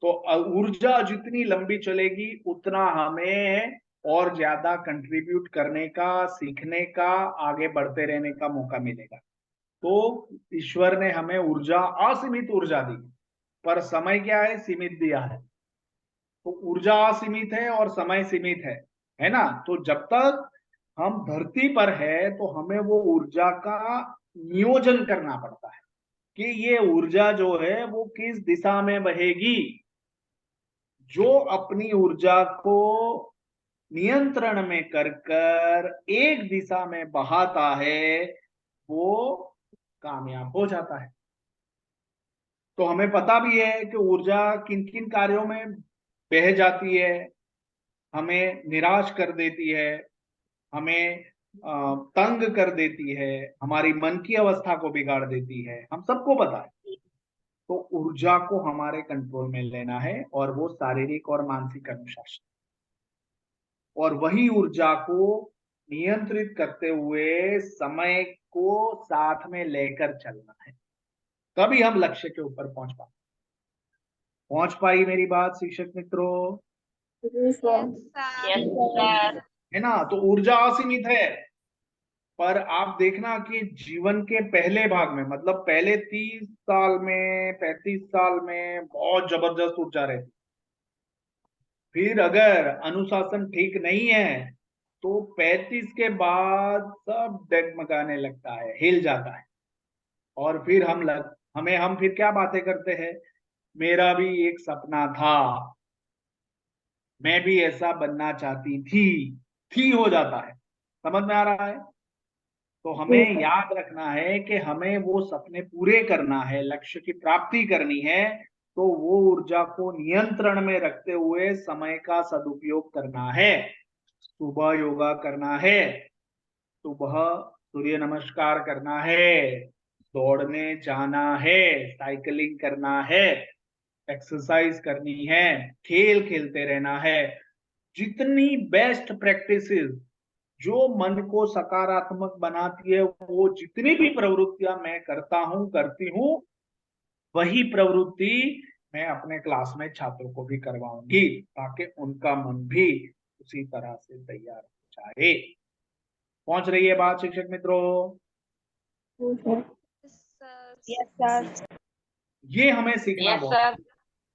तो ऊर्जा जितनी लंबी चलेगी उतना हमें और ज्यादा कंट्रीब्यूट करने का, सीखने का, आगे बढ़ते रहने का मौका मिलेगा। तो ईश्वर ने हमें ऊर्जा, असीमित ऊर्जा दी, पर समय क्या है, सीमित दिया है। तो ऊर्जा असीमित है और समय सीमित है ना। तो जब तक हम धरती पर है तो हमें वो ऊर्जा का नियोजन करना पड़ता है कि ये ऊर्जा जो है वो किस दिशा में बहेगी। जो अपनी ऊर्जा को नियंत्रण में कर कर एक दिशा में बहाता है वो कामयाब हो जाता है। तो हमें पता भी है कि ऊर्जा किन किन कार्यों में बह जाती है, हमें निराश कर देती है, हमें तंग कर देती है, हमारी मन की अवस्था को बिगाड़ देती है, हम सबको पता है। तो ऊर्जा को हमारे कंट्रोल में लेना है और वो शारीरिक और मानसिक अनुशासन, और वही ऊर्जा को नियंत्रित करते हुए समय को साथ में लेकर चलना है, तभी हम लक्ष्य के ऊपर पहुंच पाई मेरी बात शिक्षक मित्रों? Yes sir. है ना। तो ऊर्जा असीमित है, पर आप देखना कि जीवन के पहले भाग में, मतलब पहले 30 साल में, 35 साल में बहुत जबरदस्त ऊर्जा रहती, फिर अगर अनुशासन ठीक नहीं है तो 35 के बाद सब डगमगाने लगता है, हिल जाता है। और फिर हम फिर क्या बातें करते हैं, मेरा भी एक सपना था, मैं भी ऐसा बनना चाहती थी हो जाता है। समझ में आ रहा है? तो हमें याद रखना है कि हमें वो सपने पूरे करना है, लक्ष्य की प्राप्ति करनी है। तो वो ऊर्जा को नियंत्रण में रखते हुए समय का सदुपयोग करना है। सुबह योगा करना है, सुबह सूर्य नमस्कार करना है, दौड़ने जाना है, साइकिलिंग करना है, एक्सरसाइज करनी है, खेल खेलते रहना है। जितनी बेस्ट प्रैक्टिसेस जो मन को सकारात्मक बनाती है, वो जितनी भी प्रवृत्तियां मैं करती हूँ, वही प्रवृत्ति मैं अपने क्लास में छात्रों को भी करवाऊंगी, ताकि उनका मन भी उसी तरह से तैयार हो जाए। पहुंच रही है बात शिक्षक मित्रों? Yes sir. ये हमें सीखना यस बहुत, सर।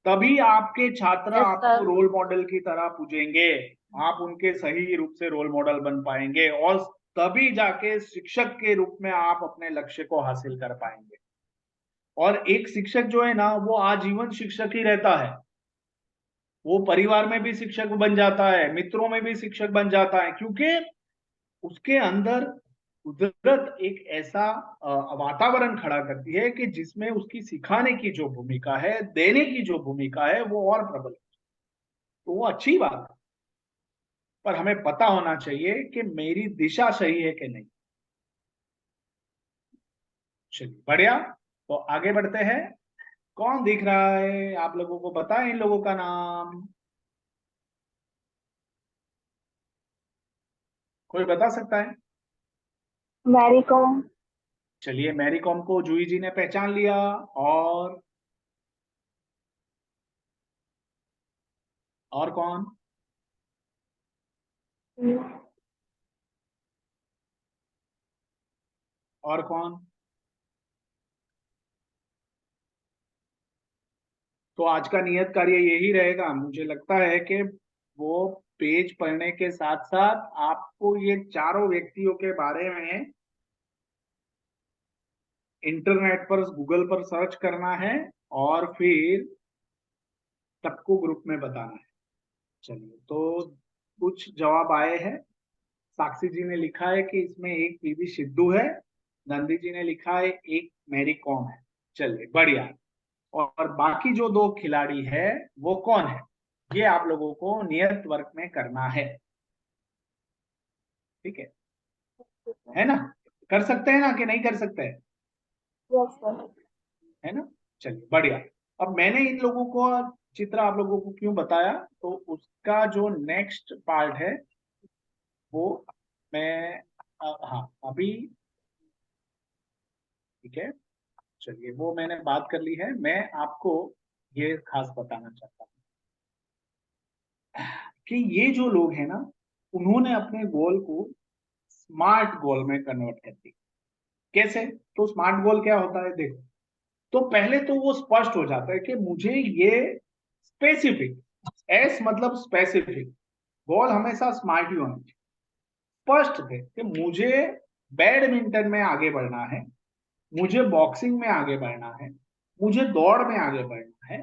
तभी आपके छात्र यस आपको सर। रोल मॉडल की तरह पूजेंगे, आप उनके सही रूप से रोल मॉडल बन पाएंगे, और तभी जाके शिक्षक के रूप में आप अपने लक्ष्य को हासिल कर पाएंगे। और एक शिक्षक जो है ना वो आजीवन शिक्षक ही रहता है, वो परिवार में भी शिक्षक बन जाता है, मित्रों में भी शिक्षक बन जाता है, क्योंकि उसके अंदर कुदरत एक ऐसा वातावरण खड़ा करती है कि जिसमें उसकी सिखाने की जो भूमिका है, देने की जो भूमिका है, वो और प्रबल है। तो वो अच्छी बात है, पर हमें पता होना चाहिए कि मेरी दिशा सही है कि नहीं। चलिए बढ़िया, तो आगे बढ़ते हैं। कौन दिख रहा है आप लोगों को, बताएं इन लोगों का नाम, कोई बता सकता है? मैरी कॉम। चलिए, मैरी कॉम को जूही जी ने पहचान लिया, और और कौन? और कौन? तो आज का नियत कार्य यही रहेगा। मुझे लगता है कि वो पेज पढ़ने के साथ साथ आपको ये चारों व्यक्तियों के बारे में इंटरनेट पर, गूगल पर सर्च करना है और फिर सबको ग्रुप में बताना है। चलिए, तो कुछ जवाब आए हैं। साक्षी जी ने लिखा है कि इसमें एक पीवी सिद्धू है। नंदी जी ने लिखा है एक मैरी कॉम है। चलिए, बढ़िया। और बाकी जो दो खिलाड़ी है वो कौन है, ये आप लोगों को नियत वर्ग में करना है। ठीक है ना? कर सकते हैं ना कि नहीं कर सकते हैं? Yes sir. है ना? चलिए, बढ़िया। अब मैंने इन लोगों को चित्र आप लोगों को क्यों बताया, तो उसका जो नेक्स्ट पार्ट है वो मैं हाँ अभी, ठीक है, चलिए, वो मैंने बात कर ली है। मैं आपको ये खास बताना चाहता हूँ कि ये जो लोग हैं ना, उन्होंने अपने गोल को स्मार्ट गोल में कन्वर्ट कर दिया। कैसे? तो स्मार्ट गोल क्या होता है, देखो। तो पहले तो वो स्पष्ट हो जाता है कि मुझे ये स्पेसिफिक, एस मतलब स्पेसिफिक, गोल हमेशा स्मार्ट ही होना चाहिए। स्पष्ट थे कि मुझे बैडमिंटन में आगे बढ़ना है, मुझे बॉक्सिंग में आगे बढ़ना है, मुझे दौड़ में आगे बढ़ना है।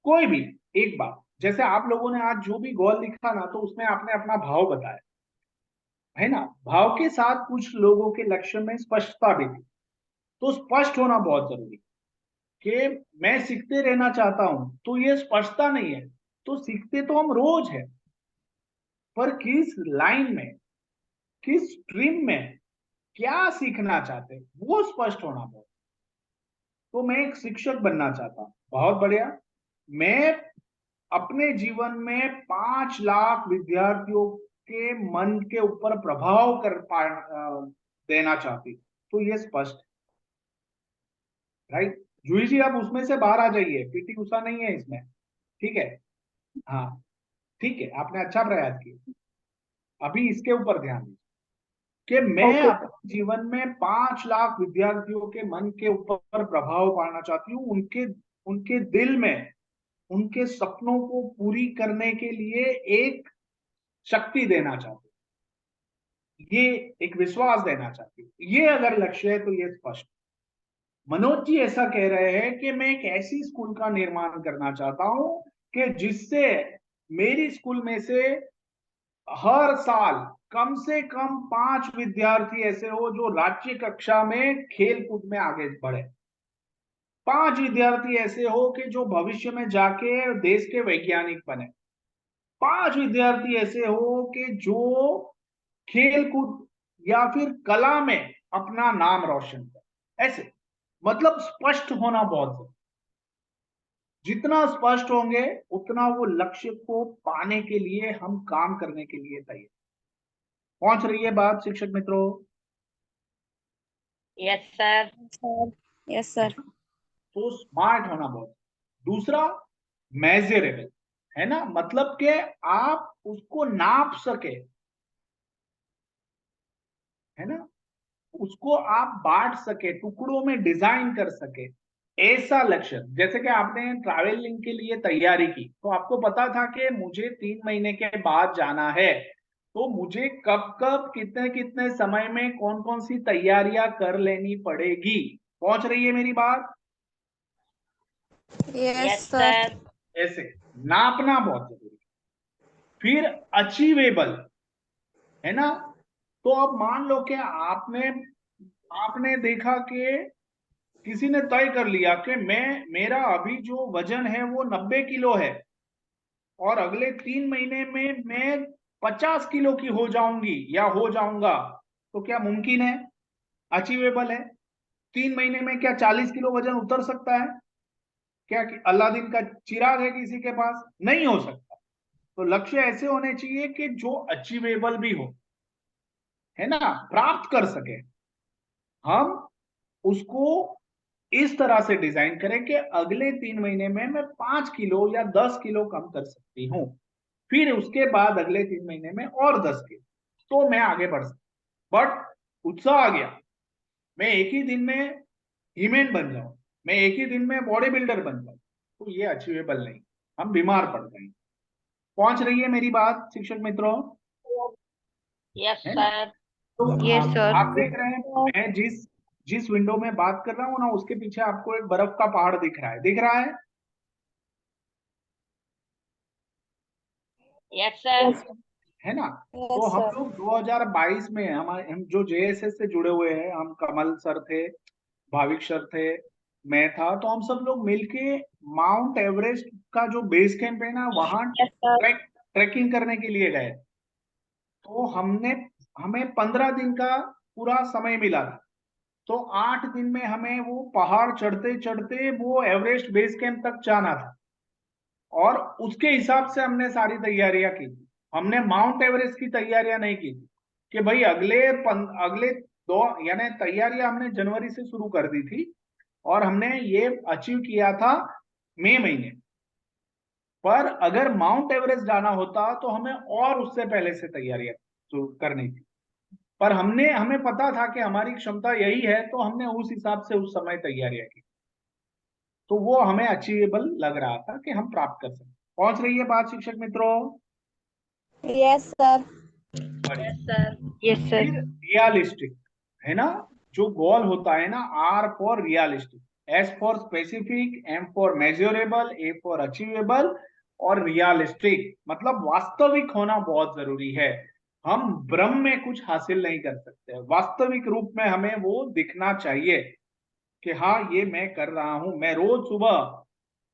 कोई भी एक बात, जैसे आप लोगों ने आज जो भी गोल लिखा ना, तो उसमें आपने अपना भाव बताया, है ना? भाव के साथ कुछ लोगों के लक्ष्य में स्पष्टता भी थी। तो स्पष्ट होना बहुत जरूरी कि मैं सीखते रहना चाहता हूं, तो ये स्पष्टता नहीं है। तो सीखते तो हम रोज है, पर किस लाइन में, किस स्ट्रीम में क्या सीखना चाहते हैं, वो स्पष्ट होना बहुत। तो मैं एक शिक्षक बनना चाहता हूं, बहुत बढ़िया। मैं अपने जीवन में 5 लाख विद्यार्थियों के मन के ऊपर प्रभाव देना चाहती, तो ये स्पष्ट, राइट? जूही जी, आप उसमें से बाहर आ जाइए, पीटी उषा नहीं है इसमें। ठीक है, हाँ, ठीक है, आपने अच्छा प्रयास किया। अभी इसके ऊपर ध्यान दीजिए कि मैं ओके। अपने जीवन में 5 लाख विद्यार्थियों के मन के ऊपर प्रभाव पाना चाहती हूँ। उनके उनके दिल में उनके सपनों को पूरी करने के लिए एक शक्ति देना चाहती हूँ, ये एक विश्वास देना चाहती हूँ। ये अगर लक्ष्य है तो ये स्पष्ट। मनोज जी ऐसा कह रहे हैं कि मैं एक ऐसी स्कूल का निर्माण करना चाहता हूं कि जिससे मेरी स्कूल में से हर साल कम से कम 5 विद्यार्थी ऐसे हो जो राज्य कक्षा में खेल कूद में आगे बढ़े। 5 विद्यार्थी ऐसे हो कि जो भविष्य में जाके देश के वैज्ञानिक बने। 5 विद्यार्थी ऐसे हो कि जो खेल कूद या फिर कला में अपना नाम रोशन करे। ऐसे मतलब स्पष्ट होना बहुत जरूरी। जितना स्पष्ट होंगे उतना वो लक्ष्य को पाने के लिए हम काम करने के लिए तैयार। पहुंच रही है बात शिक्षक मित्रों? Yes sir. Yes sir. तो स्मार्ट होना बहुत। दूसरा, मेजरेबल, है ना? मतलब कि आप उसको नाप सके, है ना? उसको आप बांट सके, टुकड़ों में डिजाइन कर सके, ऐसा लक्ष्य। जैसे कि आपने ट्रैवलिंग के लिए तैयारी की, तो आपको पता था कि मुझे 3 महीने के बाद जाना है, तो मुझे कब कब कितने कितने समय में कौन कौन सी तैयारियां कर लेनी पड़ेगी। पहुंच रही है मेरी बात? Yes yes sir. सर। ऐसे नापना बहुत जरूरी। फिर अचीवेबल, है ना? तो अब मान लो कि आपने आपने देखा कि किसी ने तय कर लिया कि मेरा अभी जो वजन है वो 90 किलो है और अगले 3 महीने में मैं 50 किलो की हो जाऊंगी या हो जाऊंगा। तो क्या मुमकिन है? अचीवेबल है? 3 महीने में क्या 40 किलो वजन उतर सकता है? क्या अलादीन का चिराग है किसी के पास? नहीं हो सकता। तो लक्ष्य ऐसे होने चाहिए कि जो अचीवेबल भी हो, है ना, प्राप्त कर सके। हम उसको इस तरह से डिजाइन करें कि अगले 3 महीने में मैं 5 किलो या 10 किलो कम कर सकती हूं। फिर उसके बाद अगले 3 महीने में और 10 के, तो मैं आगे बढ़ सकता। बट उत्साह आ गया, मैं एक ही दिन में हीमैन बन जाऊं, मैं एक ही दिन में बॉडी बिल्डर बन जाऊं, तो ये अचीवेबल नहीं, हम बीमार पड़ जाएंगे। पहुंच रही है मेरी बात शिक्षक मित्रों? यस है ना? सर। तो यस सर। आप देख रहे हैं मैं जिस जिस विंडो में बात कर रहा हूँ ना, उसके पीछे आपको एक बर्फ का पहाड़ दिख रहा है, दिख रहा है? Yes sir. है ना? तो यस हम सर। लोग 2022 में हम जो जेएसएस से जुड़े हुए हैं, हम कमल सर थे, भाविक सर थे, मैं था, तो हम सब लोग मिलके माउंट एवरेस्ट का जो बेस कैंप है ना, वहां यस सर। ट्रैकिंग करने के लिए गए। तो हमें 15 दिन का पूरा समय मिला था। तो 8 दिन में हमें वो पहाड़ चढ़ते चढ़ते वो एवरेस्ट बेस कैंप तक जाना था, और उसके हिसाब से हमने सारी तैयारियां की थी। हमने माउंट एवरेस्ट की तैयारियां नहीं की थी कि भाई अगले दो, यानी तैयारियां हमने जनवरी से शुरू कर दी थी, और हमने ये अचीव किया था मई महीने। पर अगर माउंट एवरेस्ट जाना होता तो हमें और उससे पहले से तैयारियां शुरू करनी थी। पर हमें पता था कि हमारी क्षमता यही है, तो हमने उस हिसाब से उस समय तैयारियां की, तो वो हमें अचीवेबल लग रहा था कि हम प्राप्त कर सकते। पहुंच रही है बात शिक्षक मित्रों? Yes sir. बढ़िया। Yes sir. Yes sir. फिर रियलिस्टिक, है ना? जो गोल होता है ना, R for realistic, S for specific, M for measurable, A for achievable, और रियलिस्टिक मतलब वास्तविक होना बहुत जरूरी है। हम भ्रम में कुछ हासिल नहीं कर सकते, वास्तविक रूप में हमें वो दिखना चाहिए कि हाँ ये मैं कर रहा हूं। मैं रोज सुबह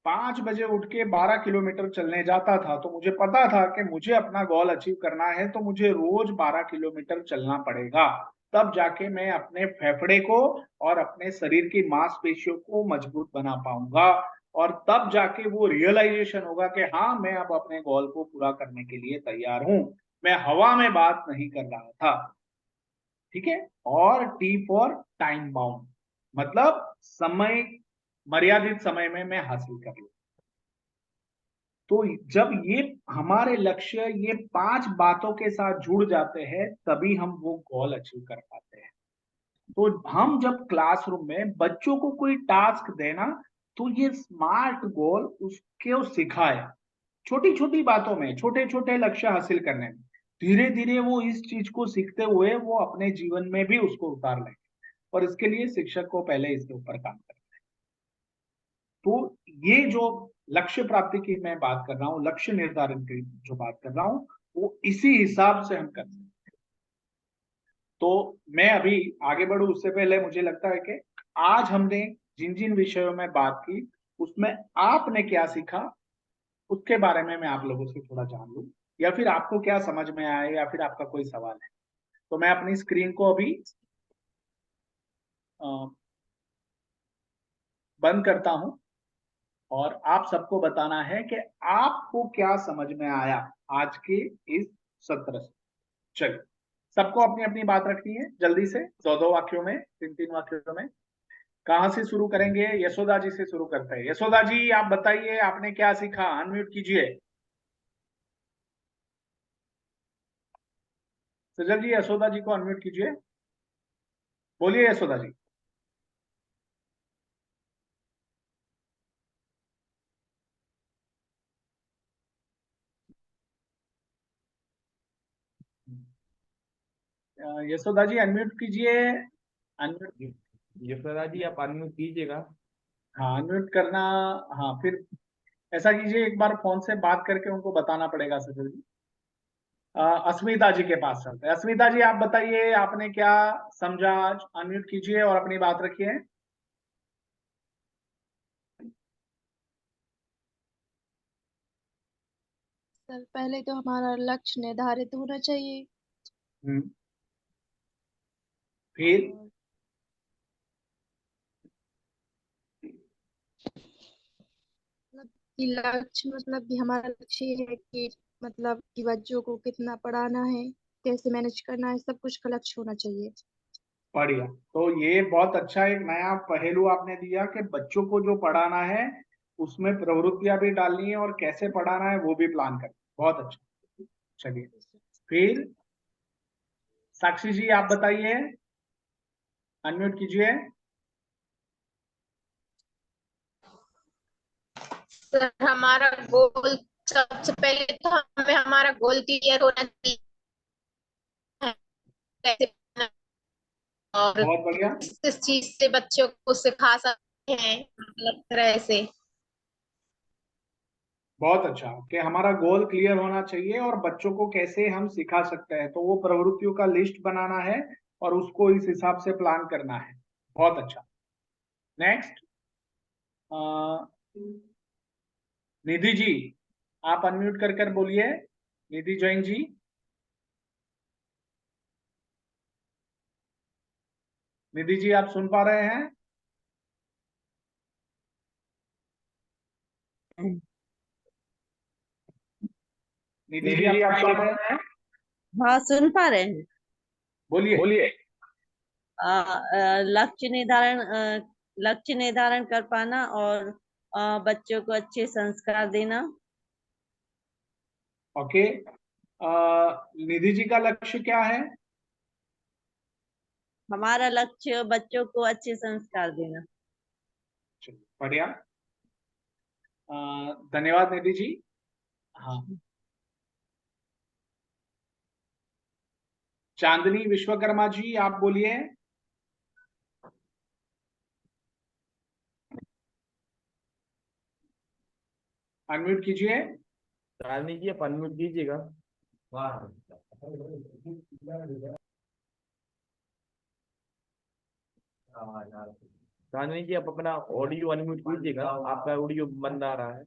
5 बजे उठ के 12 किलोमीटर चलने जाता था, तो मुझे पता था कि मुझे अपना गोल अचीव करना है, तो मुझे रोज 12 किलोमीटर चलना पड़ेगा, तब जाके मैं अपने फेफड़े को और अपने शरीर की मांसपेशियों को मजबूत बना पाऊंगा, और तब जाके वो रियलाइजेशन होगा कि हाँ मैं अब अपने गोल को पूरा करने के लिए तैयार हूं। मैं हवा में बात नहीं कर रहा था, ठीक है? और टी फॉर टाइम बाउंड, मतलब समय, मर्यादित समय में मैं हासिल कर लूं। तो जब ये हमारे लक्ष्य ये 5 बातों के साथ जुड़ जाते हैं, तभी हम वो गोल अचीव कर पाते हैं। तो हम जब क्लासरूम में बच्चों को कोई टास्क देना, तो ये स्मार्ट गोल उसको सिखाए, छोटी छोटी बातों में छोटे छोटे लक्ष्य हासिल करने में, धीरे धीरे वो इस चीज को सीखते हुए वो अपने जीवन में भी उसको उतार लेंगे। और इसके लिए शिक्षक को पहले इसके ऊपर काम करना है। तो ये जो लक्ष्य प्राप्ति की मैं बात कर रहा हूँ, लक्ष्य निर्धारण की जो बात कर रहा हूँ, वो इसी हिसाब से हम कर सकते हैं। तो मैं अभी आगे बढ़ू उससे पहले मुझे लगता है कि आज हमने जिन जिन विषयों में बात की, उसमें आपने क्या सीखा, उसके बारे में मैं आप लोगों से थोड़ा जान लूं, या फिर आपको क्या समझ में आए, या फिर आपका कोई सवाल है। तो मैं अपनी स्क्रीन को अभी बंद करता हूं, और आप सबको बताना है कि आपको क्या समझ में आया आज के इस सत्र से। चलिए, सबको अपनी अपनी बात रखनी है, जल्दी से 2-2 वाक्यों में, 3-3 वाक्यों में। कहां से शुरू करेंगे? यशोदा जी से शुरू करते हैं। यशोदा जी आप बताइए, आपने क्या सीखा? अनम्यूट कीजिए। सजल जी, यशोदा जी को अनम्यूट कीजिए, बोलिए यशोदा जी। यशोदा जी अनम्यूट कीजिए, अनम्यूट। यशोदा जी आप अनम्यूट कीजिएगा। हाँ अनम्यूट करना। हाँ फिर ऐसा कीजिए, एक बार फोन से बात करके उनको बताना पड़ेगा सजल जी। अस्मिता जी के पास चलते हैं। अस्मिता जी आप बताइए, आपने क्या समझा? अनम्यूट कीजिए और अपनी बात रखिए। सर पहले तो हमारा लक्ष्य निर्धारित होना चाहिए, फिर और मतलब कि लक्ष्य मतलब कि हमारा लक्ष्य ये है कि मतलब कि बच्चों को कितना पढ़ाना है, कैसे मैनेज करना है, सब कुछ का लक्ष्य होना चाहिए। बढ़िया। तो ये बहुत अच्छा एक नया पहलू आपने दिया कि बच्चों को जो पढ़ाना है उसमें प्रवृत्तियां भी डालनी है और कैसे पढ़ाना है वो भी प्लान करना। बहुत अच्छा। चलिए फिर साक्षी जी आप बताइए, अनम्यूट कीजिए। सर हमारा गोल, सबसे पहले तो हमें हमारा गोल क्लियर होना चाहिए, कैसे पढ़ना और बहुत बढ़िया। किस चीज से बच्चों को सिखा सकते हैं, अलग तरह से। बहुत अच्छा कि हमारा गोल क्लियर होना चाहिए और बच्चों को कैसे हम सिखा सकते हैं, तो वो प्रवृत्तियों का लिस्ट बनाना है और उसको इस हिसाब से प्लान करना है। बहुत अच्छा। नेक्स्ट निधि जी आप अनम्यूट कर कर बोलिए। निधि जैन जी। निधि जी आप सुन पा रहे हैं? निधि जी आप सुन पा रहे हैं? हाँ सुन पा रहे हैं। बोलिए। लक्ष्य निर्धारण कर पाना और बच्चों को अच्छे संस्कार देना। ओके। निधि जी का लक्ष्य क्या है? हमारा लक्ष्य बच्चों को अच्छे संस्कार देना। बढ़िया। धन्यवाद निधि जी। हाँ चांदनी विश्वकर्मा जी आप बोलिए। अनम्यूट कीजिए। चांदनी जी आप अनम्यूट कीजिएगा। चांदनी जी आप अपना ऑडियो अनम्यूट कीजिएगा, आपका ऑडियो बंद आ रहा है।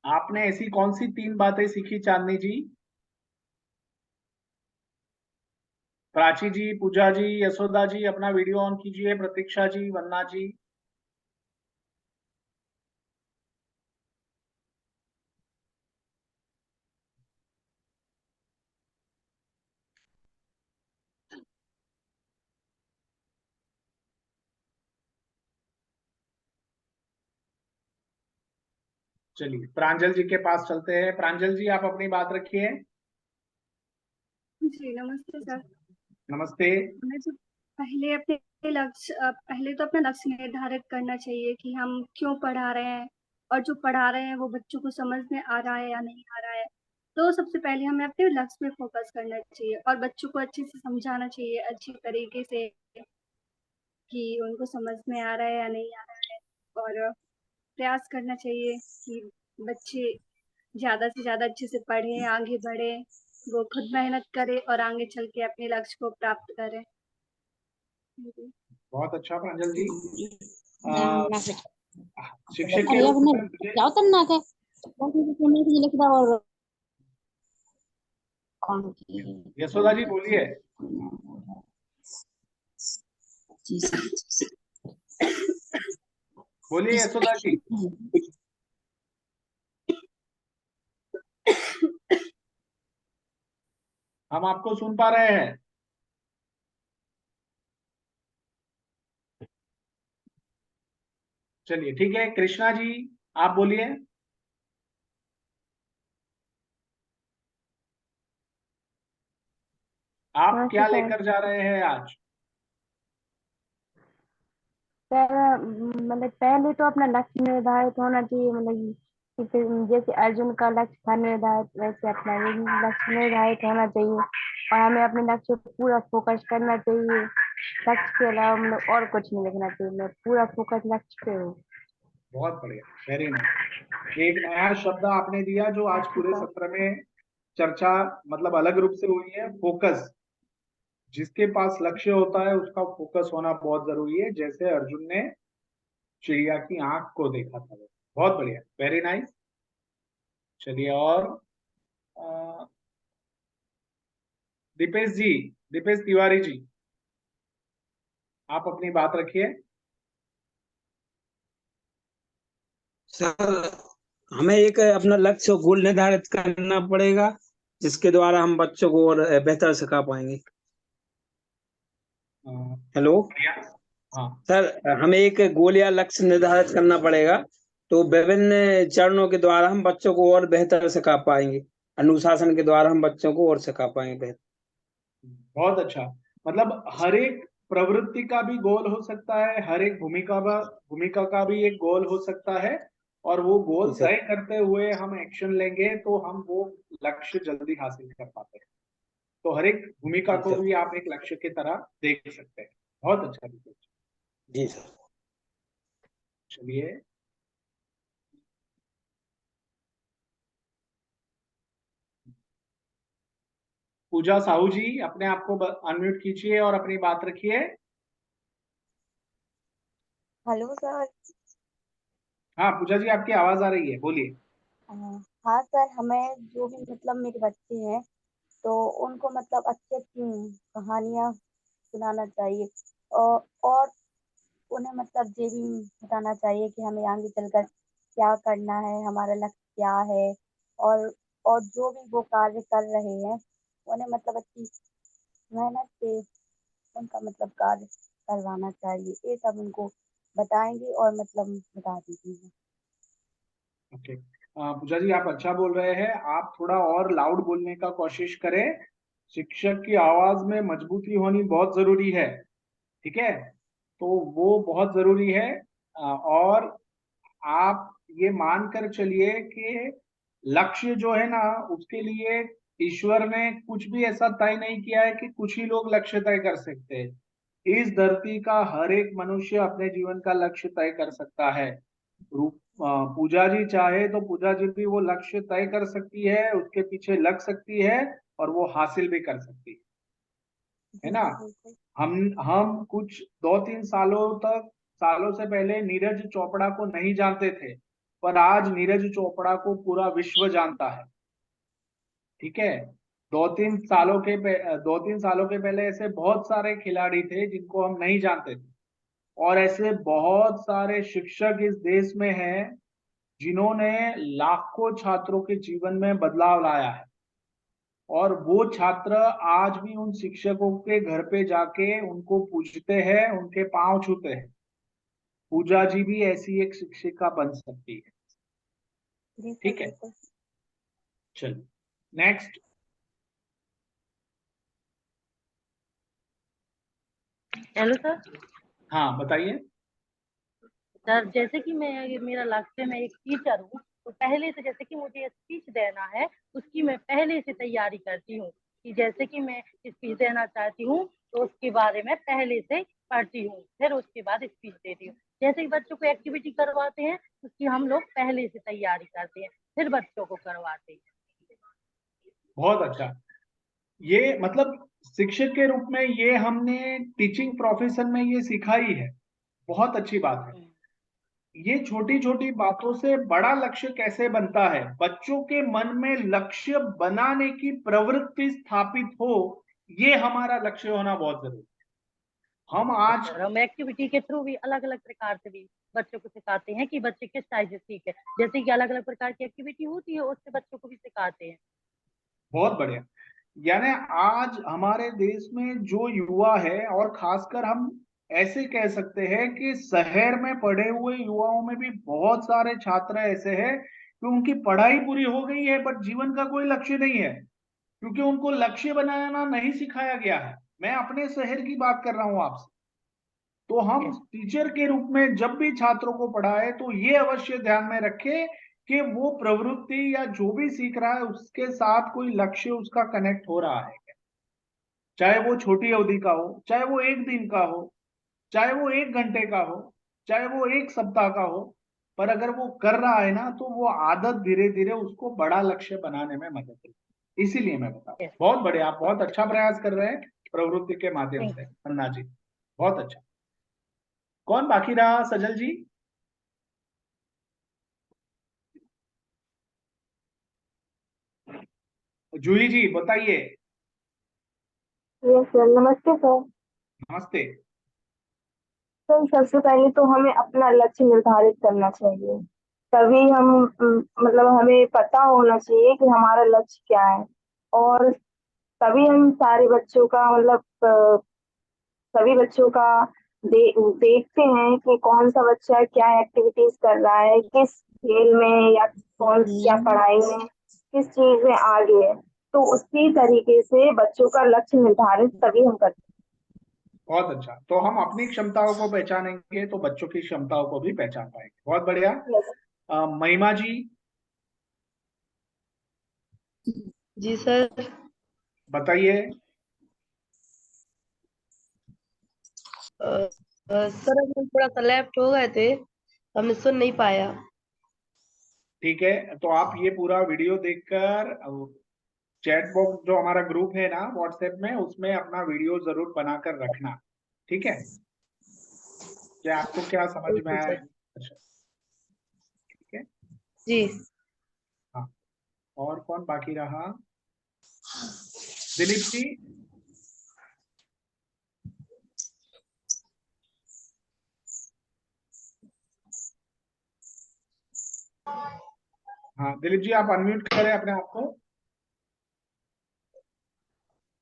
आपने ऐसी कौन सी 3 बातें सीखी चांदनी जी? प्राची जी, पूजा जी, यशोदा जी अपना वीडियो ऑन कीजिए। प्रतीक्षा जी, वंदना जी। चलिए प्रांजल जी के पास चलते हैं। प्रांजल जी आप अपनी बात रखिए। जी नमस्ते सर। नमस्ते। हमें तो पहले तो अपना लक्ष्य निर्धारित करना चाहिए कि हम क्यों पढ़ा रहे हैं और जो पढ़ा रहे हैं वो बच्चों को समझ में आ रहा है या नहीं आ रहा है। तो सबसे पहले हमें अपने लक्ष्य पे फोकस करना चाहिए और बच्चों को अच्छे से समझाना चाहिए, अच्छी तरीके से, कि उनको समझ में आ रहा है या नहीं आ रहा है। और प्रयास करना चाहिए कि बच्चे ज्यादा से ज्यादा अच्छे से पढ़ें, आगे बढ़े, वो खुद मेहनत करे और आगे चल के अपने लक्ष्य को प्राप्त करे। बहुत अच्छा प्रांजल जी। शिक्षक अरे के रूप अपने में मुझे जाओ तब ना के लिख रहा और यशोदा जी बोलिए। बोलिए यशोदा जी। हम आपको सुन पा रहे हैं। चलिए ठीक है। कृष्णा जी आप बोलिए। आप क्या लेकर जा रहे हैं आज? सर मतलब पहले तो अपना लक्ष्य निर्धारित होना चाहिए, मतलब कि फिर जैसे अर्जुन का लक्ष्य था निर्धारित, वैसे अपना ये भी लक्ष्य निर्धारित होना चाहिए और हमें अपने लक्ष्य पर पूरा फोकस करना चाहिए। लक्ष्य के अलावा मतलब और कुछ नहीं देखना चाहिए, मैं पूरा फोकस लक्ष्य पे हूँ। बहुत बढ़िया, वेरी नाइस। एक नया शब्द आपने दिया जो आज पूरे सत्र में चर्चा मतलब अलग रूप से हुई है, फोकस। जिसके पास लक्ष्य होता है उसका फोकस होना बहुत जरूरी है, जैसे अर्जुन ने चिड़िया की आंख को देखा था। बहुत बढ़िया, वेरी नाइस। चलिए और दीपेश जी, दीपेश तिवारी जी आप अपनी बात रखिए। सर हमें एक अपना लक्ष्य गोल निर्धारित करना पड़ेगा जिसके द्वारा हम बच्चों को और बेहतर सिखा पाएंगे। हेलो हाँ सर, हमें एक गोल या लक्ष्य निर्धारित करना पड़ेगा, तो विभिन्न चरणों के द्वारा हम बच्चों को और बेहतर सिखा पाएंगे। अनुशासन के द्वारा हम बच्चों को और सिखा पाएंगे बेहतर। बहुत अच्छा। मतलब हर एक प्रवृत्ति का भी गोल हो सकता है, हर एक भूमिका का भी एक गोल हो सकता है, और वो गोल जी सर। तय करते हुए हम एक्शन लेंगे तो हम वो लक्ष्य जल्दी हासिल कर पाते हैं। तो हर एक भूमिका जी को सर। भी आप एक लक्ष्य की तरह देख सकते हैं। बहुत अच्छा विवेक। जी सर। चलिए, पूजा साहू जी, अपने आप को अनम्यूट कीजिए और अपनी बात रखिए। Hello sir. हाँ पूजा जी, आपकी आवाज आ रही है, बोलिए। हाँ सर, हमें जो भी मतलब मेरे बच्चे हैं तो उनको मतलब अच्छी अच्छी कहानियाँ सुनाना चाहिए, और उन्हें मतलब ये भी बताना चाहिए कि हमें आगे चलकर क्या करना है, हमारा लक्ष्य क्या है, और और जो भी वो कार्य कर रहे हैं उन्हें मतलब अच्छी मेहनत से उनका मतलब कार्य करवाना चाहिए। ये सब उनको बताएंगे और मतलब बता दीजिएगा। ओके, पूजा जी आप अच्छा बोल रहे हैं। आप थोड़ा और लाउड बोलने का कोशिश करें। शिक्षक की आवाज में मजबूती होनी बहुत जरूरी है, ठीक है? तो वो बहुत जरूरी है। और आप ये मानकर चलिए कि लक्ष्य जो है ना, उसके लिए ईश्वर ने कुछ भी ऐसा तय नहीं किया है कि कुछ ही लोग लक्ष्य तय कर सकते हैं। इस धरती का हर एक मनुष्य अपने जीवन का लक्ष्य तय कर सकता है। पूजा जी चाहे तो पूजा जी भी वो लक्ष्य तय कर सकती है, उसके पीछे लग सकती है, और वो हासिल भी कर सकती है ना? हम कुछ 2-3 सालों से पहले नीरज चोपड़ा को नहीं जानते थे, पर आज नीरज चोपड़ा को पूरा विश्व जानता है, ठीक है? 2-3 सालों के पहले ऐसे बहुत सारे खिलाड़ी थे जिनको हम नहीं जानते थे, और ऐसे बहुत सारे शिक्षक इस देश में हैं जिन्होंने लाखों छात्रों के जीवन में बदलाव लाया है। और वो छात्र आज भी उन शिक्षकों के घर पे जाके उनको पूछते हैं, उनके पांव छूते हैं। पूजा जी भी ऐसी एक शिक्षिका बन सकती है, जी सर, ठीक है? बिल्कुल। चलिए नेक्स्ट। Hello sir. हाँ बताइए। सर जैसे कि मेरा लक्ष्य, मैं एक टीचर हूँ, तो पहले से जैसे कि मुझे स्पीच देना है, उसकी मैं पहले से तैयारी करती हूँ कि जैसे कि मैं स्पीच देना चाहती हूँ तो उसके बारे में पहले से पढ़ती हूँ, फिर उसके बाद स्पीच देती हूँ। जैसे कि बच्चों को एक्टिविटी करवाते हैं, उसकी हम लोग पहले से तैयारी करते हैं, फिर बच्चों को करवाते हैं। बहुत अच्छा। ये मतलब शिक्षक के रूप में ये हमने टीचिंग प्रोफेशन में ये सीखा ही है। बहुत अच्छी बात है। ये छोटी छोटी बातों से बड़ा लक्ष्य कैसे बनता है, बच्चों के मन में लक्ष्य बनाने की प्रवृत्ति स्थापित हो, ये हमारा लक्ष्य होना बहुत जरूरी है। हम आज सर हम एक्टिविटी के थ्रू भी अलग अलग प्रकार से भी बच्चों को सिखाते हैं कि बच्चे किस टाइप से सीखे, जैसे कि अलग अलग प्रकार की एक्टिविटी होती है, उससे बच्चों को भी सिखाते हैं। बहुत बढ़िया। यानी आज हमारे देश में जो युवा है, और खासकर हम ऐसे कह सकते हैं कि शहर में पढ़े हुए युवाओं में भी बहुत सारे छात्र ऐसे हैं कि उनकी पढ़ाई पूरी हो गई है बट जीवन का कोई लक्ष्य नहीं है, क्योंकि उनको लक्ष्य बनाना नहीं सिखाया गया है। मैं अपने शहर की बात कर रहा हूं आपसे। तो हम टीचर के रूप में जब भी छात्रों को पढ़ाए तो ये अवश्य ध्यान में रखें कि वो प्रवृत्ति या जो भी सीख रहा है उसके साथ कोई लक्ष्य उसका कनेक्ट हो रहा है क्या? चाहे वो छोटी अवधि का हो, चाहे वो एक दिन का हो, चाहे वो 1 घंटे का हो, चाहे वो 1 सप्ताह का हो, पर अगर वो कर रहा है ना तो वो आदत धीरे धीरे उसको बड़ा लक्ष्य बनाने में मदद करेगी। इसीलिए मैं बता रहा हूँ। बहुत बढ़िया, आप बहुत अच्छा प्रयास कर रहे हैं प्रवृत्ति के माध्यम से, अन्ना जी, बहुत अच्छा। कौन बाकी रहा, सजल जी? जूही जी बताइए। यस सर, नमस्ते सर। नमस्ते। सर सबसे पहले तो हमें अपना लक्ष्य निर्धारित करना चाहिए, तभी हम मतलब हमें पता होना चाहिए कि हमारा लक्ष्य क्या है, और तभी हम सारे बच्चों का मतलब सभी बच्चों का देखते हैं कि कौन सा बच्चा क्या एक्टिविटीज कर रहा है, किस खेल में या कौन क्या पढ़ाई में किस चीज में आगे है। तो उसी तरीके से बच्चों का लक्ष्य निर्धारित तभी हम करते बहुत अच्छा। तो हम अपनी क्षमताओं को पहचानेंगे तो बच्चों की क्षमताओं को भी पहचान पाएंगे। बहुत बढ़िया। हैं। महिमा जी जी सर। बताइए। सर हम थोड़ा सा लेफ्ट हो गए थे, हमने सुन नहीं पाया। ठीक है, तो आप ये पूरा वीडियो देखकर चैट बॉक्स जो हमारा ग्रुप है ना व्हाट्सएप में, उसमें अपना वीडियो जरूर बनाकर रखना। ठीक है, क्या आपको क्या समझ में आया है? अच्छा, ठीक है जी। हाँ, और कौन बाकी रहा? दिलीप जी। हाँ दिलीप जी, आप अनम्यूट करें अपने आप को।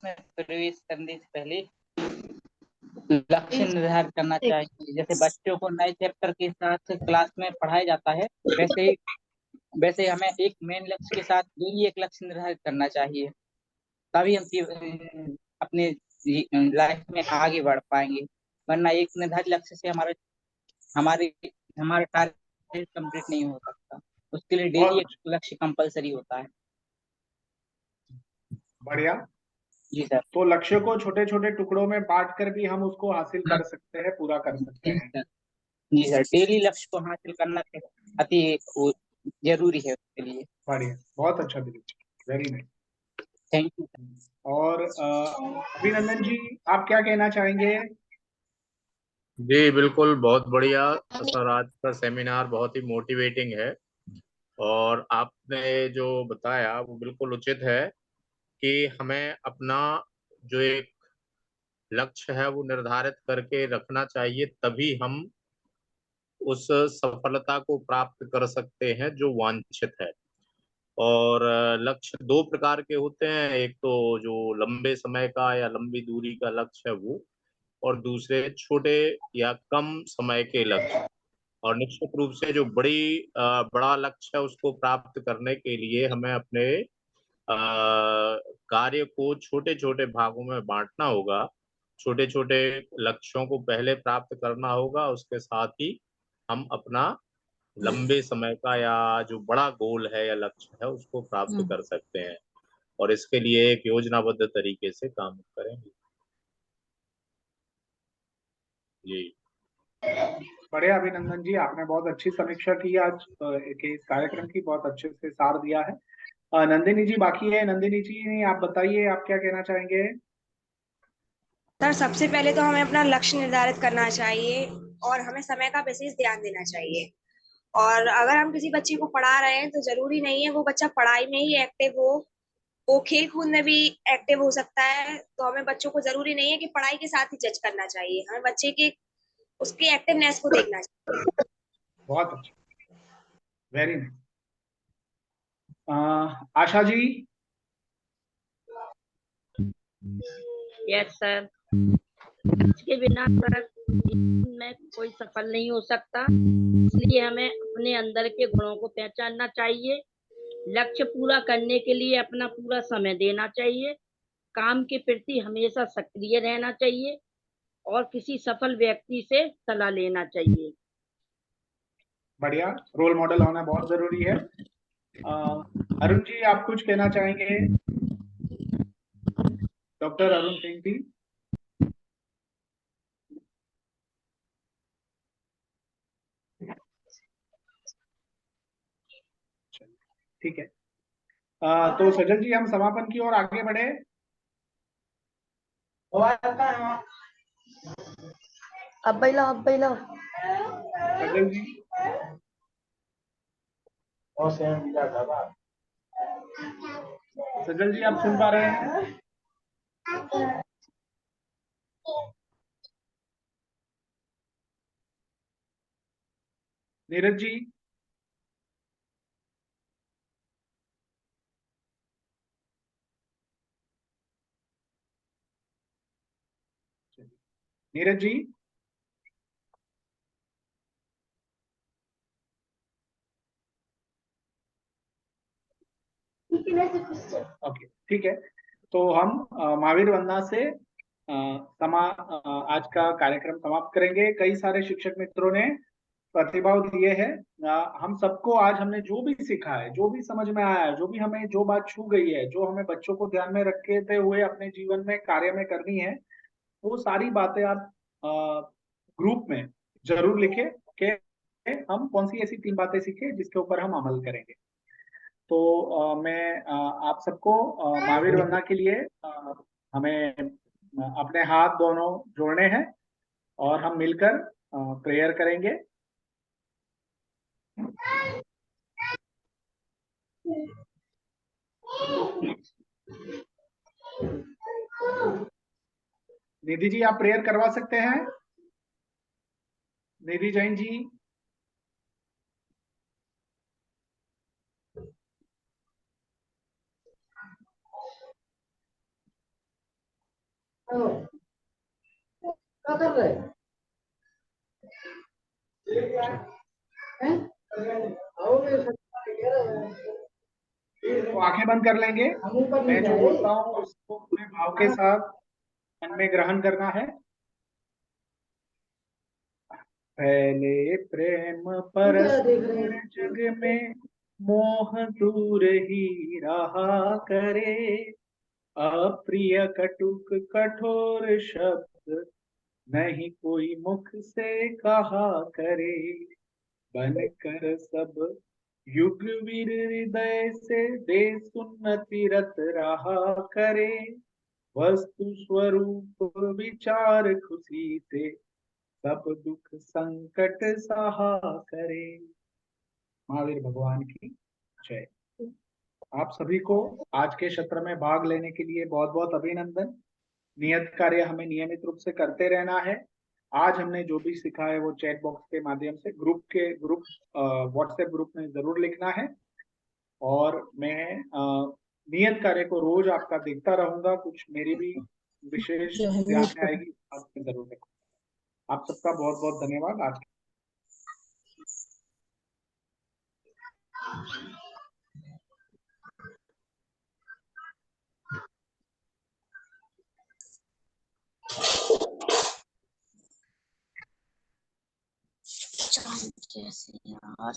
प्रवेश करने से पहले लक्ष्य निर्धारित करना चाहिए। जैसे बच्चों को नए चैप्टर के साथ क्लास में पढ़ाया जाता है, वैसे हमें एक मेन लक्ष्य के साथ डेली एक लक्ष्य निर्धारित करना चाहिए, तभी हम अपने लाइफ में आगे बढ़ पाएंगे। वरना एक निर्धारित लक्ष्य से हमारे हमारा टारगेट कंप्लीट नहीं हो सकता। उसके लिए डेली एक लक्ष्य कंपलसरी होता है। बढ़िया जी सर। तो लक्ष्य को छोटे छोटे टुकड़ों में बांट कर भी हम उसको हासिल कर सकते हैं, पूरा कर सकते हैं। जी सर, डेली लक्ष्य को हासिल करना अति जरूरी है उसके लिए। बढ़िया, बहुत अच्छा Dilip ji, very nice, thank you. और अभिनंदन जी, आप क्या कहना चाहेंगे? जी बिल्कुल, बहुत बढ़िया सर। आज का सेमिनार बहुत ही मोटिवेटिंग है और आपने जो बताया वो बिल्कुल उचित है कि हमें अपना जो एक लक्ष्य है वो निर्धारित करके रखना चाहिए, तभी हम उस सफलता को प्राप्त कर सकते हैं जो वांछित है। और लक्ष्य दो प्रकार के होते हैं, एक तो जो लंबे समय का या लंबी दूरी का लक्ष्य है वो, और दूसरे छोटे या कम समय के लक्ष्य। और निश्चित रूप से जो बड़ा लक्ष्य है उसको प्राप्त करने के लिए हमें अपने कार्य को छोटे छोटे भागों में बांटना होगा, छोटे छोटे लक्ष्यों को पहले प्राप्त करना होगा, उसके साथ ही हम अपना लंबे समय का या जो बड़ा गोल है या लक्ष्य है उसको प्राप्त कर सकते हैं। और इसके लिए एक योजनाबद्ध तरीके से काम करेंगे। जी बढ़िया अभिनंदन जी, आपने बहुत अच्छी समीक्षा की आज के इस कार्यक्रम की, बहुत अच्छे से सार दिया है। नंदिनी जी बाकी है। नंदिनी जी आप बताइए, आप क्या कहना चाहेंगे? सर सबसे पहले तो हमें अपना लक्ष्य निर्धारित करना चाहिए और हमें समय का विशेष ध्यान देना चाहिए। और अगर हम किसी बच्चे को पढ़ा रहे हैं तो जरूरी नहीं है वो बच्चा पढ़ाई में ही एक्टिव हो, वो खेल कूद में भी एक्टिव हो सकता है। तो हमें बच्चों को जरूरी नहीं है कि पढ़ाई के साथ ही जज करना चाहिए, हमें बच्चे के उसकी एक्टिवनेस को देखना चाहिए। बहुत अच्छा, very nice. Asha ji. Yes sir. इसके बिना सर जीवन में कोई सफल नहीं हो सकता, इसलिए हमें अपने अंदर के गुणों को पहचानना चाहिए, लक्ष्य पूरा करने के लिए अपना पूरा समय देना चाहिए, काम के प्रति हमेशा सक्रिय रहना चाहिए और किसी सफल व्यक्ति से सलाह लेना चाहिए। बढ़िया, रोल मॉडल होना बहुत जरूरी है। अरुण जी आप कुछ कहना चाहेंगे? डॉक्टर अरुण सिंह जी। ठीक है, तो सजल जी हम समापन की ओर आगे बढ़े। अब बैलो सजल जी। सजल जी आप सुन पा रहे हैं? नीरज जी। नीरज जी, ओके ठीक है। तो हम महावीर वंदना से आज का कार्यक्रम समाप्त करेंगे। कई सारे शिक्षक मित्रों ने प्रतिभाव दिए हैं। हम सबको आज हमने जो भी सीखा है, जो भी समझ में आया है, जो भी हमें जो बात छू गई है, जो हमें बच्चों को ध्यान में रखते हुए अपने जीवन में कार्य में करनी है, वो सारी बातें आप ग्रुप में जरूर लिखें कि हम कौन सी ऐसी 3 बातें सीखे जिसके ऊपर हम अमल करेंगे। तो मैं आप सबको महावीर वंदना के लिए हमें अपने हाथ दोनों जोड़ने हैं और हम मिलकर प्रेयर करेंगे। निधि जी, आप प्रेयर करवा सकते हैं? निधि जैन जी, क्या कर रहे हैं? तो आंखें बंद कर लेंगे। मैं जो बोलता हूँ उसको पूरे भाव के साथ मन में ग्रहण करना है। पहले प्रेम परस्पर जग में मोह दूर ही रहा करे, अप्रिय कटुक कठोर शब्द नहीं कोई मुख से कहा करे, बनकर सब युग वीर हृदय से दे सुन्नति रत रहा करे, वस्तु स्वरूप विचार खुशी से सब दुख संकट सहा करे। महावीर भगवान की जय। आप सभी को आज के सत्र में भाग लेने के लिए बहुत बहुत अभिनंदन। नियत कार्य हमें नियमित रूप से करते रहना है। आज हमने जो भी सीखा है वो चैट बॉक्स के माध्यम से ग्रुप व्हाट्सएप ग्रुप में जरूर लिखना है। और मैं नियत कार्य को रोज आपका देखता रहूंगा, कुछ मेरी भी विशेष ध्यान में आएगी, आपको जरूर देखूंगा। आप सबका बहुत बहुत धन्यवाद। आज कैसे यार